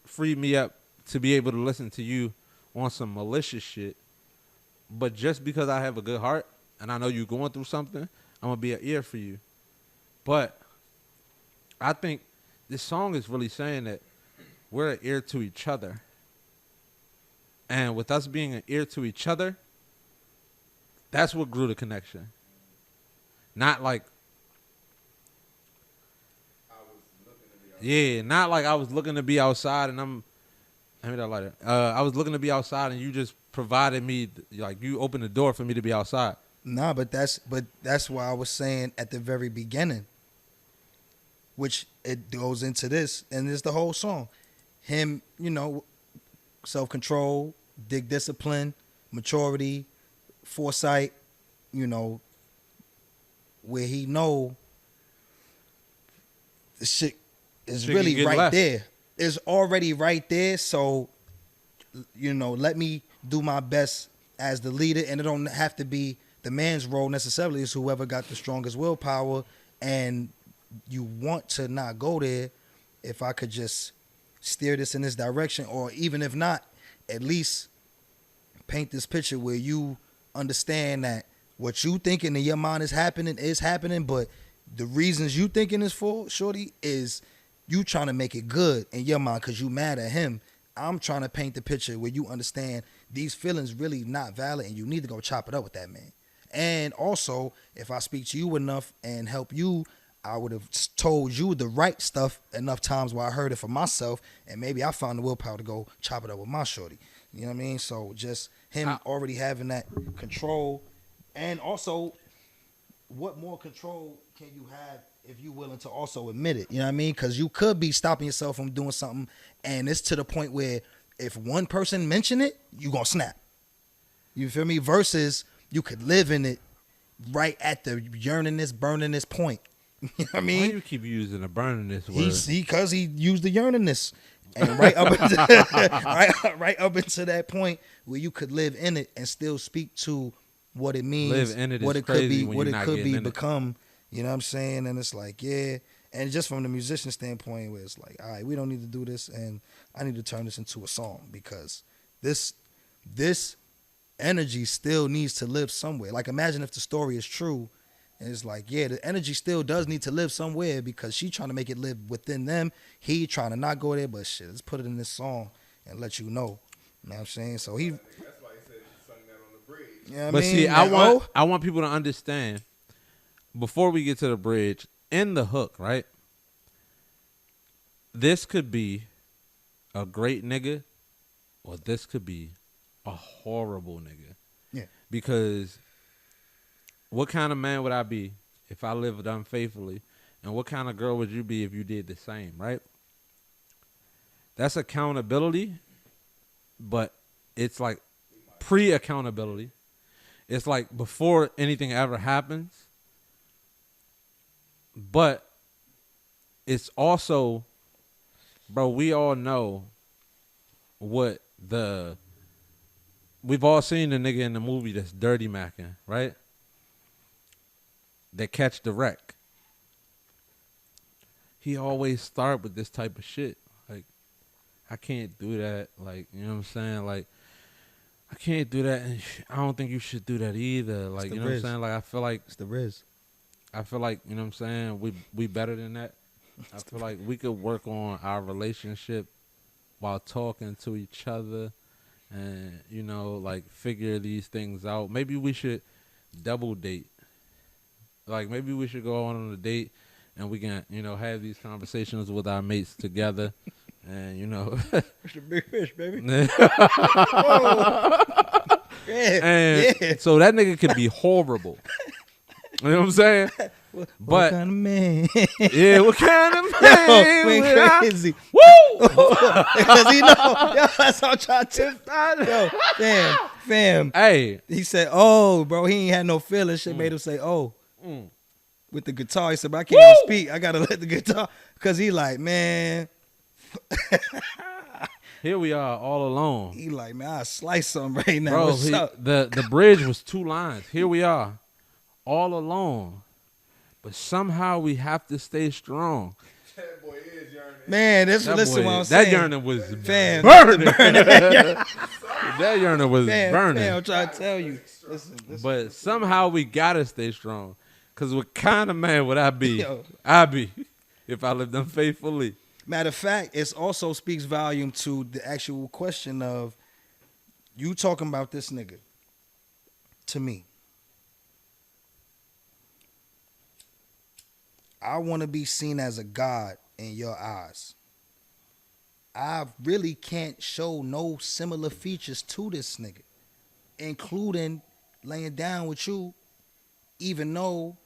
free me up to be able to listen to you on some malicious shit. But just because I have a good heart and I know you're going through something, I'm going to be an ear for you. But I think this song is really saying that we're an ear to each other. And with us being an ear to each other, that's what grew the connection. Not like, not like I was looking to be outside and hand me that lighter. I was looking to be outside and you just provided me, like you opened the door for me to be outside. Nah, but that's why I was saying at the very beginning, which it goes into this, and it's the whole song. Him, self-control, dig discipline, maturity, foresight, where he know the shit is really right there. It's already right there, so, let me do my best as the leader, and it don't have to be the man's role necessarily. It's whoever got the strongest willpower, and you want to not go there. If I could just steer this in this direction, or even if not, at least paint this picture where you understand that what you thinking in your mind is happening, but the reasons you thinking is for, shorty, is you trying to make it good in your mind because you mad at him. I'm trying to paint the picture where you understand these feelings really not valid and you need to go chop it up with that man. And also, if I speak to you enough and help you, I would have told you the right stuff enough times where I heard it for myself, and maybe I found the willpower to go chop it up with my shorty. You know what I mean? So just him already having that control, and also, what more control can you have if you're willing to also admit it? You know what I mean? Because you could be stopping yourself from doing something, and it's to the point where if one person mention it, you gonna snap. You feel me? Versus you could live in it right at the yearningness, burningness point. You know what I mean? Why do you keep using the burningness word? Because he used the yearningness. And right up into right up into that point where you could live in it and still speak to what it means, live in it, what it could be, what it could be become. You know what I'm saying? And it's like, yeah. And just from the musician standpoint, where it's like, all right, we don't need to do this, and I need to turn this into a song because this energy still needs to live somewhere. Like, imagine if the story is true. And it's like, yeah, the energy still does need to live somewhere because she trying to make it live within them. He trying to not go there, but shit, let's put it in this song and let you know. You know what I'm saying? So he. That's why he said he sung that on the bridge. You know what But I mean? see, Like, I want people to understand, before we get to the bridge, in the hook, right? This could be a great nigga, or this could be a horrible nigga. Yeah. Because what kind of man would I be if I lived unfaithfully? And what kind of girl would you be if you did the same, right? That's accountability, but it's like pre-accountability. It's like before anything ever happens. But it's also, bro, we all know what we've all seen the nigga in the movie that's dirty macking, right? That catch the wreck. He always start with this type of shit. Like, I can't do that. Like, you know what I'm saying? Like, I can't do that. And I don't think you should do that either. Like, you know what I'm saying? Like, I feel like it's the Riz. I feel like, you know what I'm saying? We better than that. I feel like we could work on our relationship while talking to each other and, like, figure these things out. Maybe we should double date. Like, maybe we should go on a date and we can, have these conversations with our mates together. And, It's the big fish, baby. And so that nigga could be horrible. You know what I'm saying? What kind of man? Yeah, what kind of man? Went crazy. Woo! Because that's how I'm trying to. Yo, fam. Hey. He said, oh, bro, he ain't had no feelings. Shit made him say, oh. With the guitar, he said, but I can't even speak. I got to let the guitar. Because he like, man. Here we are all alone. He like, man, I slice something right now. Bro, What's up? The bridge was 2 lines. Here we are, all alone. But somehow we have to stay strong. That boy is yearning. Man, listen what I'm saying. That yearning was burning. That yearning was burning. Man, I'm trying to tell you. Listen. But somehow we got to stay strong. Because what kind of man would I be? I'd be if I lived unfaithfully. Matter of fact, it also speaks volume to the actual question of You talking about this nigga to me. I want to be seen as a god in your eyes. I really can't show no similar features to this nigga, including laying down with you, even though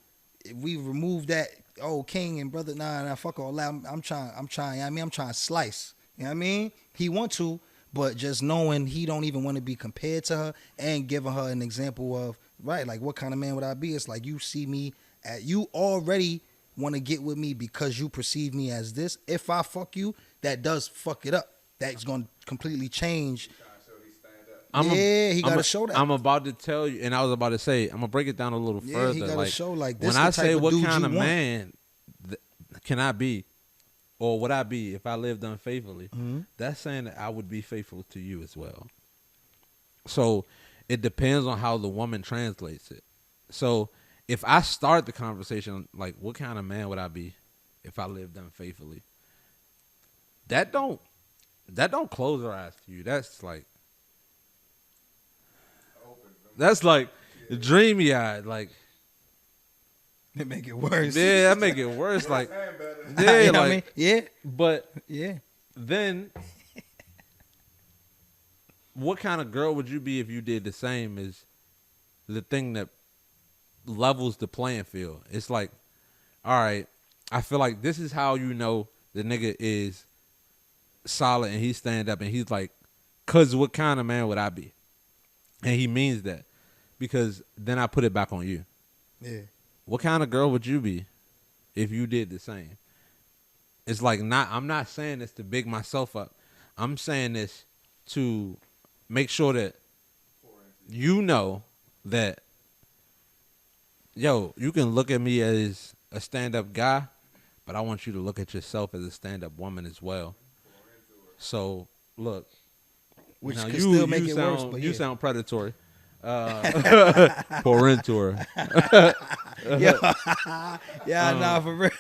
if we remove that, oh, king and brother, nah, fuck all that. I'm trying, I'm trying to slice. You know what I mean? He want to, but just knowing he don't even want to be compared to her and giving her an example of, right, like what kind of man would I be? It's like you see me, you already want to get with me because you perceive me as this. If I fuck you, that does fuck it up. That's going to completely change. He got to show that. I'm about to tell you, and I was about to say, I'm going to break it down a little further. He got to show, like, this when I the type say of what dude kind you of want. man can I be, or would I be if I lived unfaithfully, that's saying that I would be faithful to you as well. So it depends on how the woman translates it. So if I start the conversation like, what kind of man would I be if I lived unfaithfully? That don't close her eyes to you. That's like dreamy eyed. Like They make it worse. yeah, that make it worse. Like Yeah, yeah, like, like I mean, yeah, but yeah. then what kind of girl would you be if you did the same? Is the thing that levels the playing field. It's like, all right, I feel like this is how you know the nigga is solid and he's stand up and he's like, cause what kind of man would I be? And he means that because then I put it back on you. Yeah. What kind of girl would you be if you did the same? It's like I'm not saying this to big myself up. I'm saying this to make sure that you know that, yo, you can look at me as a stand-up guy, but I want you to look at yourself as a stand-up woman as well. So, look. Which now, could you, still make you it sound, worse, but you yeah. sound predatory. Pour into her. Nah, for real.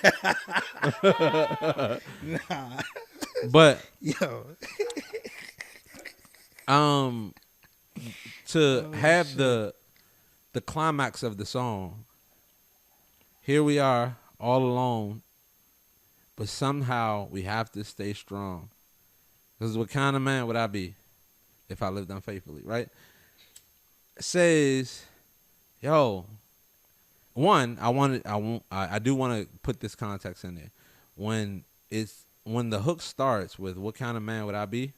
Nah. But Yo. to have the climax of the song, here we are all alone, but somehow we have to stay strong. Because what kind of man would I be if I lived unfaithfully, right? It says, yo, one, I do want to put this context in there. When the hook starts with what kind of man would I be,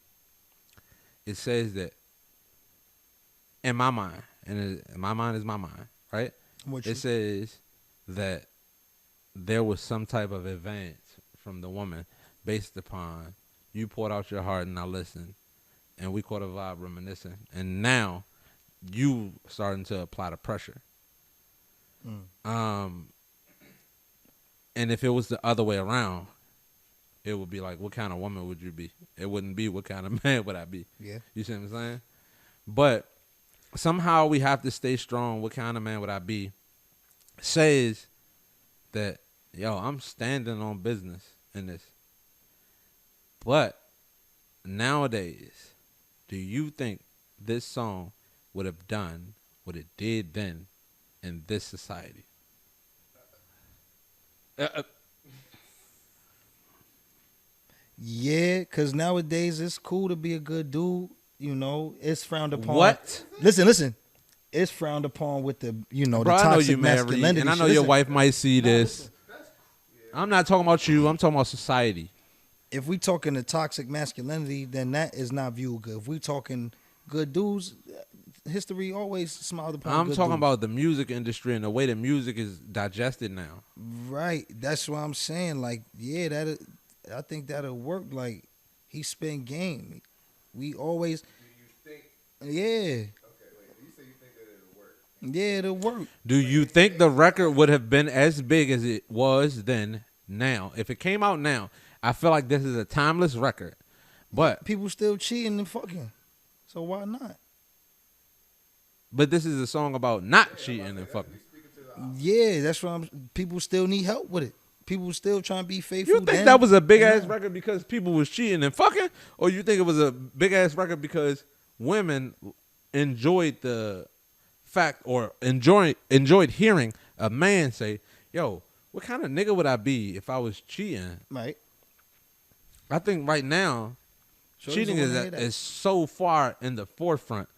it says that in my mind, and my mind is my mind, right? It says that there was some type of advance from the woman based upon you poured out your heart and I listened, and we caught a vibe reminiscing, and now you starting to apply the pressure. And if it was the other way around, it would be like, what kind of woman would you be? It wouldn't be what kind of man would I be. Yeah. You see what I'm saying? But somehow we have to stay strong. What kind of man would I be? Says that, yo, I'm standing on business in this. But nowadays, do you think this song would have done what it did then in this society? Yeah, because nowadays it's cool to be a good dude. You know, it's frowned upon. What? Listen. It's frowned upon with the, you know, Bro, the I know toxic you married, masculinity. and I know shit. your Listen, wife might see this. I'm not talking about you. I'm talking about society. if we talking the toxic masculinity, then that is not viewed good. If we talking good dudes, history always smiled upon. I'm good talking dudes. about the music industry and the way the music is digested now. Right. That's what I'm saying. Like, yeah, that I think that'll work. Like, he spent game. We always. Do you think? Yeah. Okay, wait. You say you think that it'll work? Yeah, it'll work. Do you think the record would have been as big as it was then now? If it came out now, I feel like this is a timeless record. But People still cheating and fucking. So why not? this is a song about not cheating and fucking. Yeah, that's what people still need help with it. People still trying to be faithful. You think that was a big ass record because people was cheating and fucking, or you think it was a big ass record because women enjoyed the fact or enjoyed hearing a man say, "Yo, what kind of nigga would I be if I was cheating?" Right. I think right now, Shorties cheating don't wanna hear that. is so far in the forefront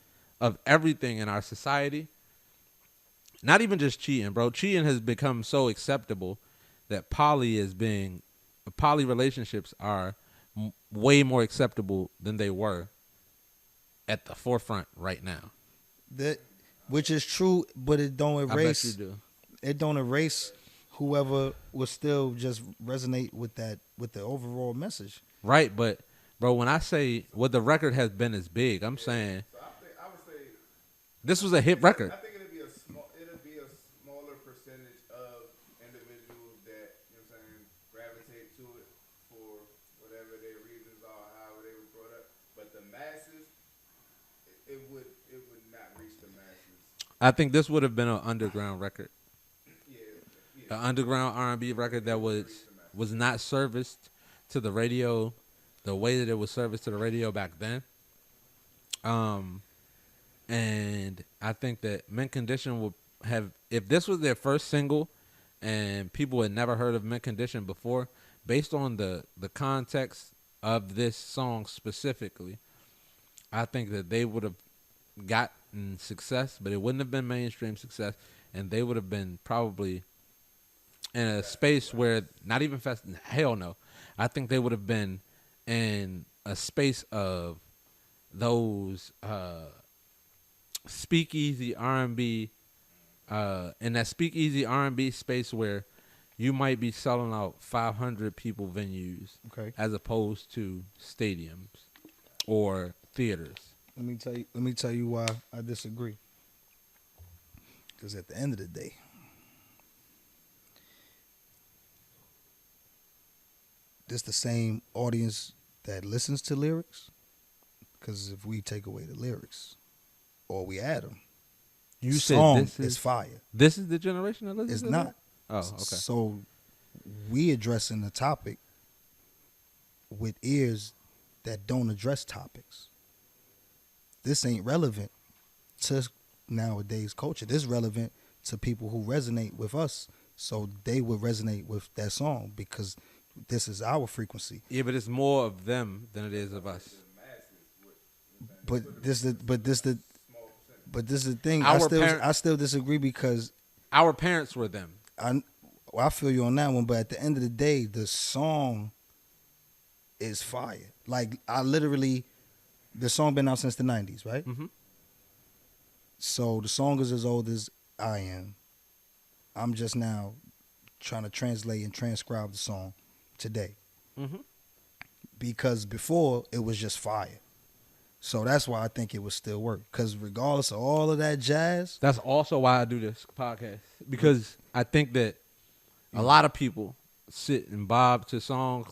of everything in our society. Not even just cheating, bro. Cheating has become so acceptable that poly relationships are way more acceptable than they were at the forefront right now. Which is true, but it don't erase. I bet you do. It don't erase whoever will still just resonate with the overall message. Right, but bro, when I say what the record has been is big, I'm saying So I would say this was a hit record. I think it'll be a smaller percentage of individuals that, you know what I'm saying, gravitate to it for whatever their reasons are, however they were brought up. But the masses, it would not reach the masses. I think this would have been an underground record. Yeah. An underground R&B record that was not serviced to the radio the way that it was serviced to the radio back then. And I think that Mint Condition would have, if this was their first single and people had never heard of Mint Condition before, based on the context of this song specifically, I think that they would have gotten success, but it wouldn't have been mainstream success, and they would have been probably in a space where not even hell no. I think they would have been in a space of those speakeasy R&B, in that speakeasy R&B space where you might be selling out 500 people venues, Okay. as opposed to stadiums or theaters. Let me tell you why I disagree. Because at the end of the day, this the same audience that listens to lyrics. Because if we take away the lyrics or we add them, You song said this is fire. This is the generation that listens It's to not. that? Oh, okay. So we addressing the topic with ears that don't address topics. This ain't relevant to nowadays culture. This is relevant to people who resonate with us, so they would resonate with that song because this is our frequency. Yeah, but it's more of them than it is of us. But this is the thing. Our I still disagree because Our parents were them. I feel you on that one. But at the end of the day, the song is fire. Like the song been out since the 90s, right? Mm-hmm. So the song is as old as I am. I'm just now trying to translate and transcribe the song today. Mm-hmm. Because before, it was just fire. So that's why I think it would still work. Because regardless of all of that jazz. That's also why I do this podcast. Because I think that a lot of people sit and bob to songs,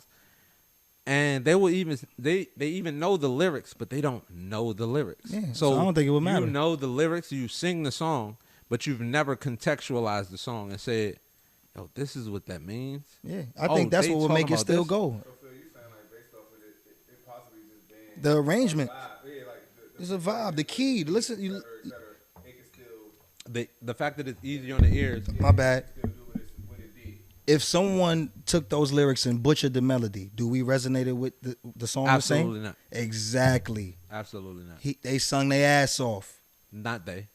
and they will even they even know the lyrics, but they don't know the lyrics. Yeah, so I don't think it would matter. You know the lyrics, you sing the song, but you've never contextualized the song and said, "Yo, this is what that means." Yeah, I think that's what would make it still go. So Phil, you saying like based off of it possibly just being The arrangement. Yeah, like It's a vibe. The key. Listen, et cetera, it can still The fact that it's easy on the ears. my bad. still do what it did. If someone took those lyrics and butchered the melody, do we resonate with the song? Absolutely not. Exactly. Absolutely not. They sung their ass off. Not they.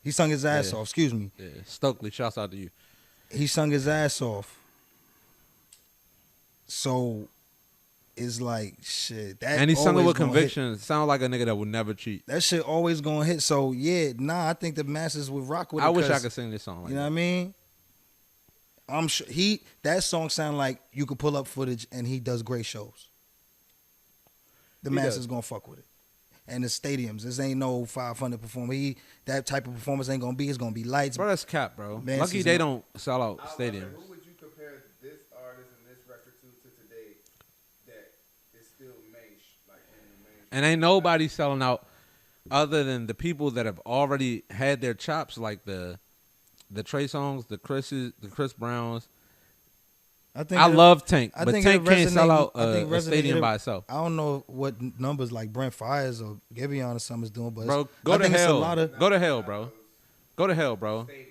He sung his ass Yeah. off. Excuse me. Yeah. Stokely, shouts out to you. He sung his ass off. So it's like shit. That And he sung it always with gonna conviction. Sound like a nigga that would never cheat. hit. That shit always gonna hit. So yeah, I think the masses would rock with it. I wish I 'cause, could sing this song like You know that. what I mean? I'm sure that song sound like you could pull up footage and he does great shows. The He masses does. gonna fuck with it. And the stadiums, this ain't no 500 performer. That type of performance ain't gonna be. It's gonna be lights. Bro, that's cap, bro. Man, Lucky she's they not- don't sell out I was wondering, stadiums. who would you compare this artist and this record to today that is still in the mainstream? And ain't nobody selling out other than the people that have already had their chops, like the Trey Songz, the Chris Browns. I love Tank, I but think Tank it can't sell resonate- out I think a stadium resonate- by itself. I don't know what numbers like Brent Fires or Giveon or something's doing, but Bro, I go to think it's a hell. lot of. Go to hell, bro. Go to hell, bro. Stadiums.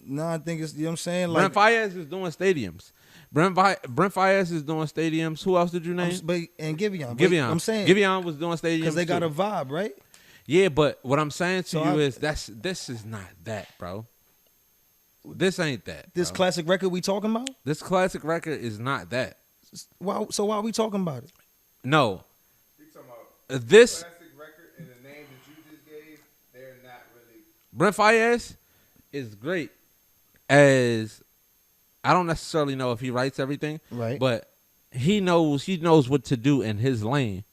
No, I think it's, you know what I'm saying. Like, Brent Fayez is doing stadiums. Brent Fayez is doing stadiums. Who else did you name? but and Giveon, Giveon. I'm saying Giveon was doing stadiums because they got too. a vibe, right? Yeah, but what I'm saying to So you I- is this is not that, bro. This ain't that. This bro. classic record we talking about. This classic record is not that. Why? So why are we talking about it? No. You talking about This classic record and the name that you just gave? They're not really. Brent Fayez is great as I don't necessarily know if he writes everything, Right. but he knows what to do in his lane.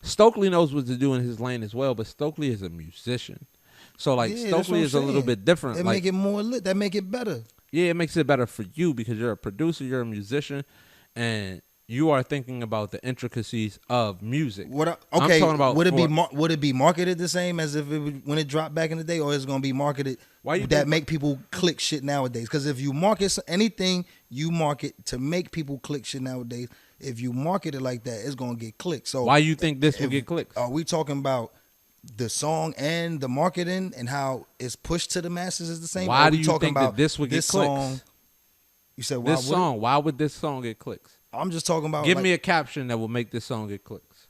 Stokely knows what to do in his lane as well, but Stokely is a musician. So like Yeah, that's Stokely what is a I'm little saying. bit different. That Like, make it more lit. That make it better. yeah, it makes it better for you because you're a producer, you're a musician, and you are thinking about the intricacies of music. I'm Okay, talking about would for- it be marketed the same as if when it dropped back in the day, or is it gonna be marketed Why you that think- make people click shit nowadays? Because if you market anything, you market to make people click shit nowadays. If you market it like that, it's gonna get clicked. So Why you think this will if- get clicks? Are we talking about the song and the marketing and how it's pushed to the masses is the same? Why Or are do we you talking think that about this would get clicks? song? You said why This would it? song, why would this song get clicks? I'm just talking about. Give like, me a caption that will make this song get clicks.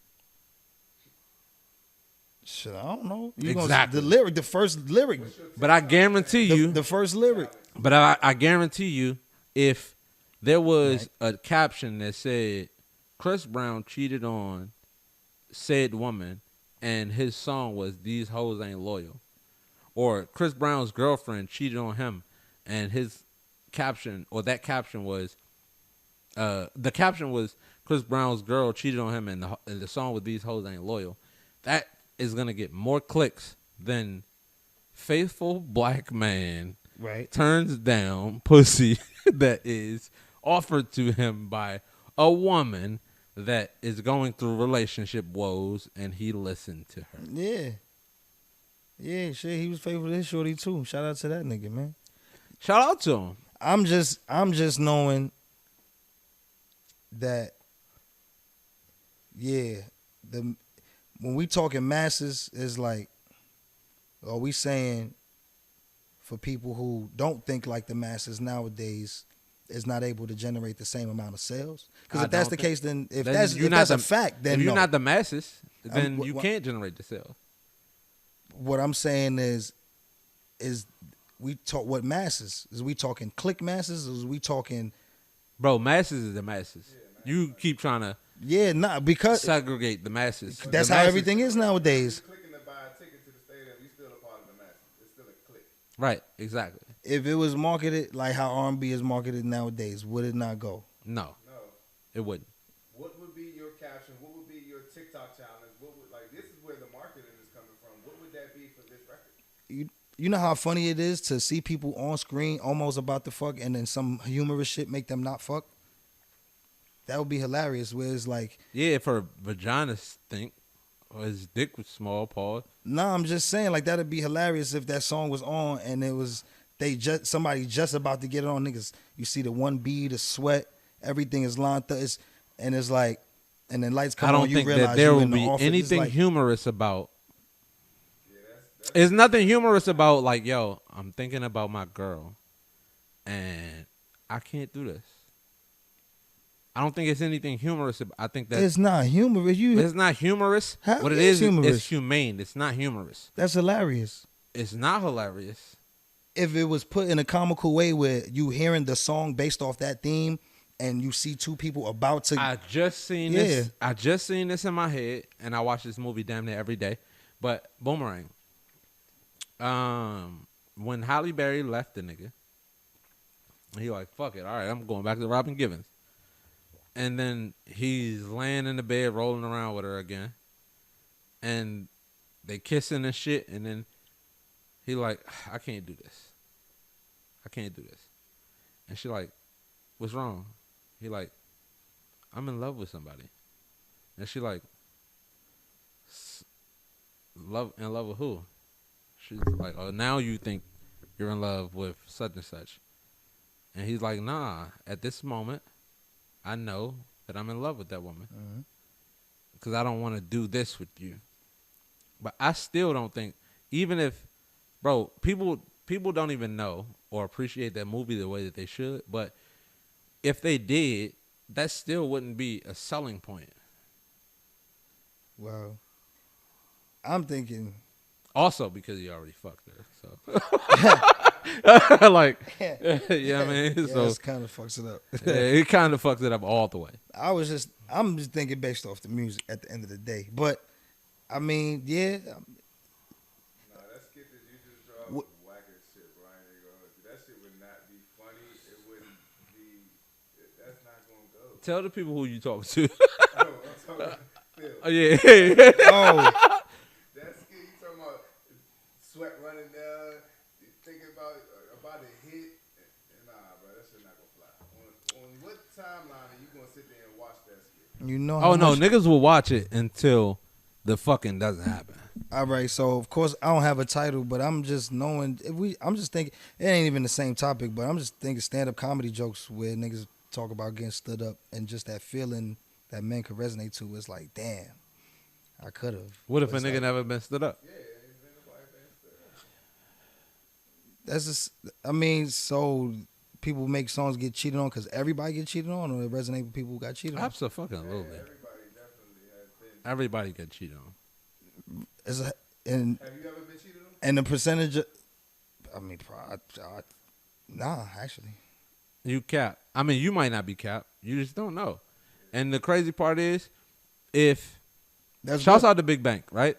shit. I don't know. Exactly. The lyric, the first lyric, But I guarantee you, the first lyric. but I guarantee you, if there was a caption that said Chris Brown cheated on said woman and his song was These Hoes Ain't Loyal, or Chris Brown's girlfriend cheated on him and his caption, or that caption was the caption was Chris Brown's girl cheated on him and the song with These Hoes Ain't Loyal, that is gonna get more clicks than faithful black man Right. turns down pussy that is offered to him by a woman that is going through relationship woes, and he listened to her. Yeah. Yeah, shit. He was faithful to his shorty too. Shout out to that nigga, man. Shout out to him. I'm just knowing that. Yeah, when we talking masses, is like, are we saying for people who don't think like the masses nowadays is not able to generate the same amount of sales? Because I if that's don't the think- case, then if Then that's you're if not that's a the- fact, then if you're no. not the masses, then you what- can't generate the sales. What I'm saying is we talk what masses? Is we talking click masses? Or is we talking? Bro, masses is the masses. You keep trying to Yeah, nah, because segregate the masses. that's The how masses- everything is nowadays. Clicking to buy a ticket to the stadium, you still a part of the masses. It's still a click. Right, exactly. If it was marketed like how R&B is marketed nowadays, would it not go? No, No. it wouldn't. What would be your caption? What would be your TikTok challenge? What would, like, this is where the marketing is coming from. What would that be for this record? You know how funny it is to see people on screen almost about to fuck and then some humorous shit make them not fuck? That would be hilarious. Where it's like, Yeah, if her vagina stink or his dick was small, Paul. nah, I'm just saying like that'd be hilarious if that song was on and it was somebody just about to get it on. Niggas, you see the one bead, the sweat, everything is lined up, and it's like, and then lights come I on. don't You think realize that there you will in the be office. It's anything like, humorous about. There's nothing humorous about like, yo, I'm thinking about my girl, and I can't do this. I don't think it's anything humorous. I think that It's not humorous. it's not humorous. How What it is is, humorous? it's humane. It's not humorous. That's hilarious. It's not hilarious. If it was put in a comical way where you hearing the song based off that theme and you see two people about to I just seen this. I just seen this in my head, and I watch this movie damn near every day. But Boomerang. When Halle Berry left the nigga, he like, fuck it. All right, I'm going back to Robin Givens. And then he's laying in the bed, rolling around with her again. And they kissing and shit. And then he like, I can't do this. I can't do this. And she like, what's wrong? He like, I'm in love with somebody. And she like, in love with who? She's like, oh, now you think you're in love with such and such. And he's like, nah, at this moment, I know that I'm in love with that woman. Because I don't want to do this with you. But I still don't think, even if, bro, people don't even know or appreciate that movie the way that they should. But if they did, that still wouldn't be a selling point. Well, I'm thinking. Also because he already fucked her. So, like, you know what I mean? Yeah, So it kind of fucks it up. yeah, it kind of fucks it up all the way. I'm just thinking based off the music at the end of the day. But, I mean, yeah. Nah, that skit that you just dropped was whack as shit, bro. I ain't gonna hold you. That shit would not be funny. It wouldn't be. That's not gonna go. Tell the people who you talking to. Oh, I'm talking about Phil. Oh, yeah. Oh, That skit you talking about, sweat running down, thinking about a hit. Nah, bro, that shit not gonna fly. On what timeline are you gonna sit there and watch that skit? you know. Oh, how no, much- niggas will watch it until the fucking doesn't happen. All right, so of course I don't have a title, but I'm just knowing I'm just thinking it ain't even the same topic, but I'm just thinking stand-up comedy jokes where niggas talk about getting stood up and just that feeling that men could resonate to is like, damn, I could have. What if a nigga never been stood up? Yeah, ain't been nobody been stood up. That's just, I mean, so people make songs get cheated on because everybody get cheated on, or it resonate with people who got cheated on. Absolutely. Everybody definitely has been. Everybody got cheated on. And Have you ever been cheated on? and the percentage, I mean, nah, actually. You cap. I mean, you might not be cap. You just don't know. And the crazy part is, if shouts good. out to Big Bank, right?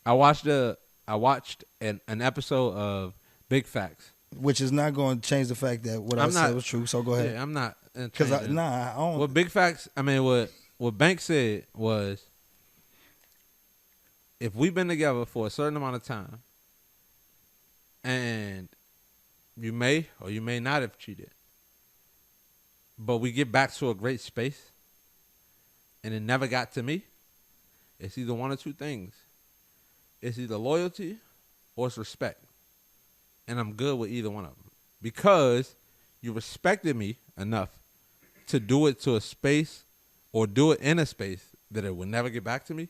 I watched an episode of Big Facts. Which is not going to change the fact that what I I'm said not- was true. So go ahead. Yeah, I'm not. Because changing. I don't. What Big Facts, I mean, what Bank said was, if we've been together for a certain amount of time, and you may or you may not have cheated, but we get back to a great space, and it never got to me, it's either one or two things. It's either loyalty or it's respect. And I'm good with either one of them. Because you respected me enough to do it to a space or do it in a space that it would never get back to me,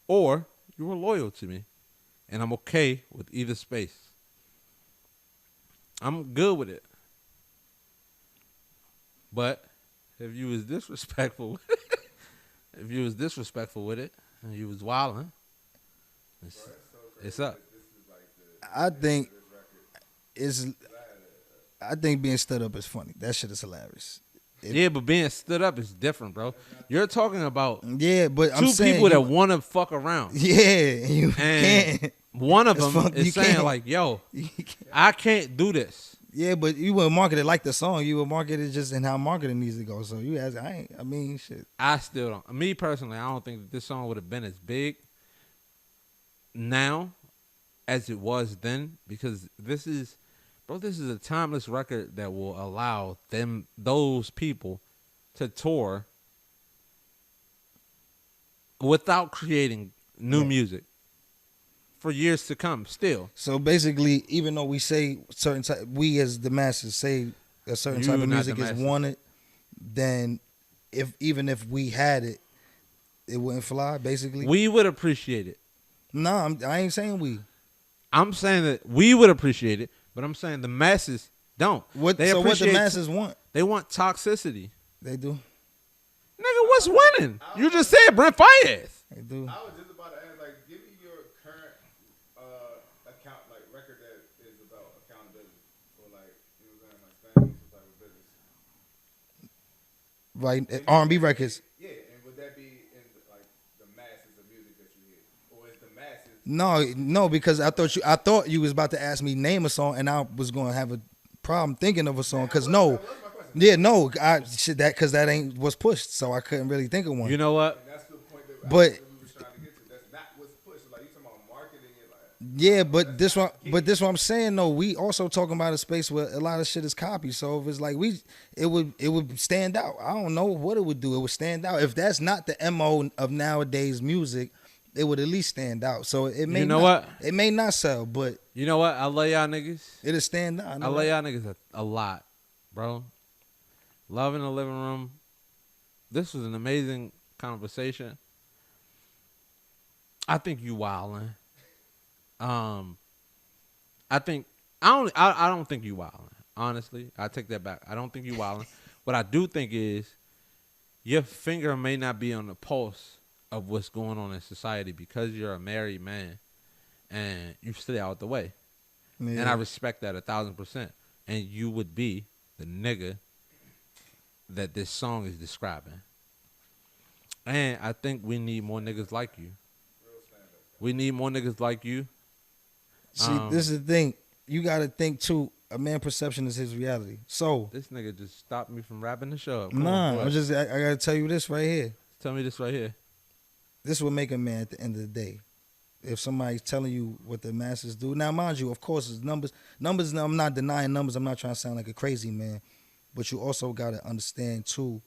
or you were loyal to me, and I'm okay with either space. I'm good with it. But if you was disrespectful with it, and you was wilding, it's up. I think being stood up is funny. That shit is hilarious. Yeah, but being stood up is different, bro. You're talking about Yeah, but I'm two saying people that you- want to fuck around. Yeah, you And can't. one of It's them fuck- you is saying can't. like, yo, You can't. I can't do this. Yeah, but you would market it like the song. You would market it just in how marketing needs to go. So you ask, I mean, shit. I still don't. Me personally, I don't think that this song would have been as big now as it was then, because this is a timeless record that will allow those people to tour without creating new music for years to come still. So basically, even though we say certain type, we as the masses say a certain You, type of not music the is masses. wanted, then even if we had it, it wouldn't fly. Basically, We would appreciate it. no, I ain't saying we. I'm saying that we would appreciate it, but I'm saying the masses don't. What They so? What the appreciate- masses want? They want toxicity. They do. Nigga, what's winning? You just said Brent Fayez. They do. I was just about to ask, like, give me your current account, like, record that is about accountability, or like, you know what I'm saying, like, standing some type of business. Right, R&B records. Yeah, and would that be in like the masses of music that you hear, or is the masses? No, because I thought you was about to ask me name a song, and I was going to have a problem thinking of a song. Cause no, That was my question. yeah, no, because that ain't what's pushed, so I couldn't really think of one. You know what? And that's the point that But- we was trying to get to. That's not what's pushed. Like, you talking about marketing it, like. Yeah, but this one I'm saying though, we also talking about a space where a lot of shit is copied. So if it's like it would stand out. I don't know what it would do. It would stand out. If that's not the MO of nowadays music, it would at least stand out. So it may You know not, what? It may not sell, but You know what? I love y'all niggas. it'll stand out. I love y'all niggas a lot. bro. Love in the living room. This was an amazing conversation. I think you wildin'. I don't think you wildin'. Honestly, I take that back. I don't think you wildin'. What I do think is your finger may not be on the pulse of what's going on in society because you're a married man and you stay out the way. Yeah. And I respect that 1,000%. And you would be the nigga that this song is describing. And I think we need more niggas like you. We need more niggas like you. See, this is the thing. You got to think, too, a man's perception is his reality. So, This nigga just stopped me from wrapping the show up. I got to tell you this right here. Tell me this right here. This will make a man at the end of the day. If somebody's telling you what the masses do. Now, mind you, of course, it's numbers. Numbers, I'm not denying numbers. I'm not trying to sound like a crazy man. But you also got to understand, too,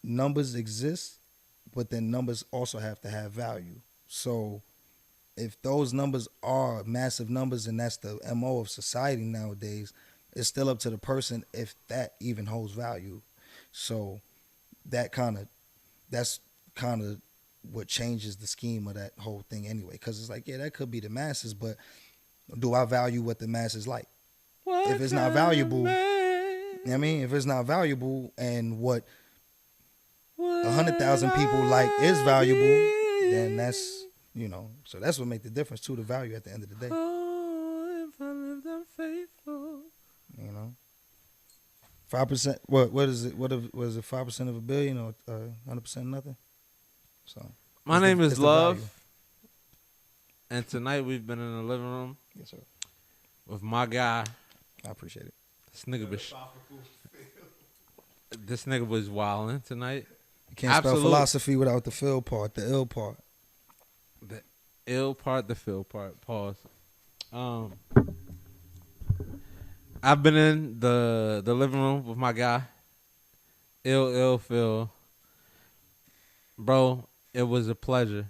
numbers exist, but then numbers also have to have value. So if those numbers are massive numbers and that's the MO of society nowadays, it's still up to the person if that even holds value. So that's kind of what changes the scheme of that whole thing anyway. Because it's like, yeah, that could be the masses, but do I value what the masses like? If it's not valuable, you know what I mean? If it's not valuable and what 100,000 people like is valuable, then that's, you know, so that's what make the difference to the value at the end of the day. Oh, if I lived unfaithful. You know, 5%. What is it? Was it 5% of a billion or 100% nothing? So My name is it's the Love, value. and tonight we've been in the living room Yes, sir. with my guy. I appreciate it. This nigga was wilding tonight. You can't Absolute. spell philosophy without the feel part, the ill part. The ill part, the feel part. Pause. I've been in the living room with my guy, Ill Phil. Bro, it was a pleasure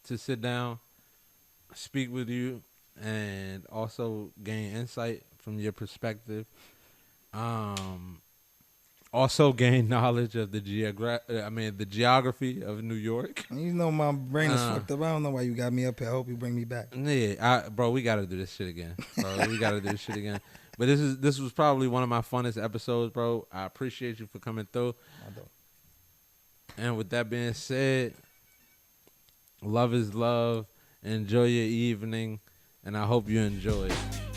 to sit down, speak with you, and also gain insight from your perspective. Also gain knowledge of the geography of New York. You know my brain is fucked up. I don't know why you got me up here. I hope you bring me back. Yeah, bro, we gotta do this shit again. But this was probably one of my funnest episodes, bro. I appreciate you for coming through. I don't. And with that being said, love is love. Enjoy your evening, and I hope you enjoy it.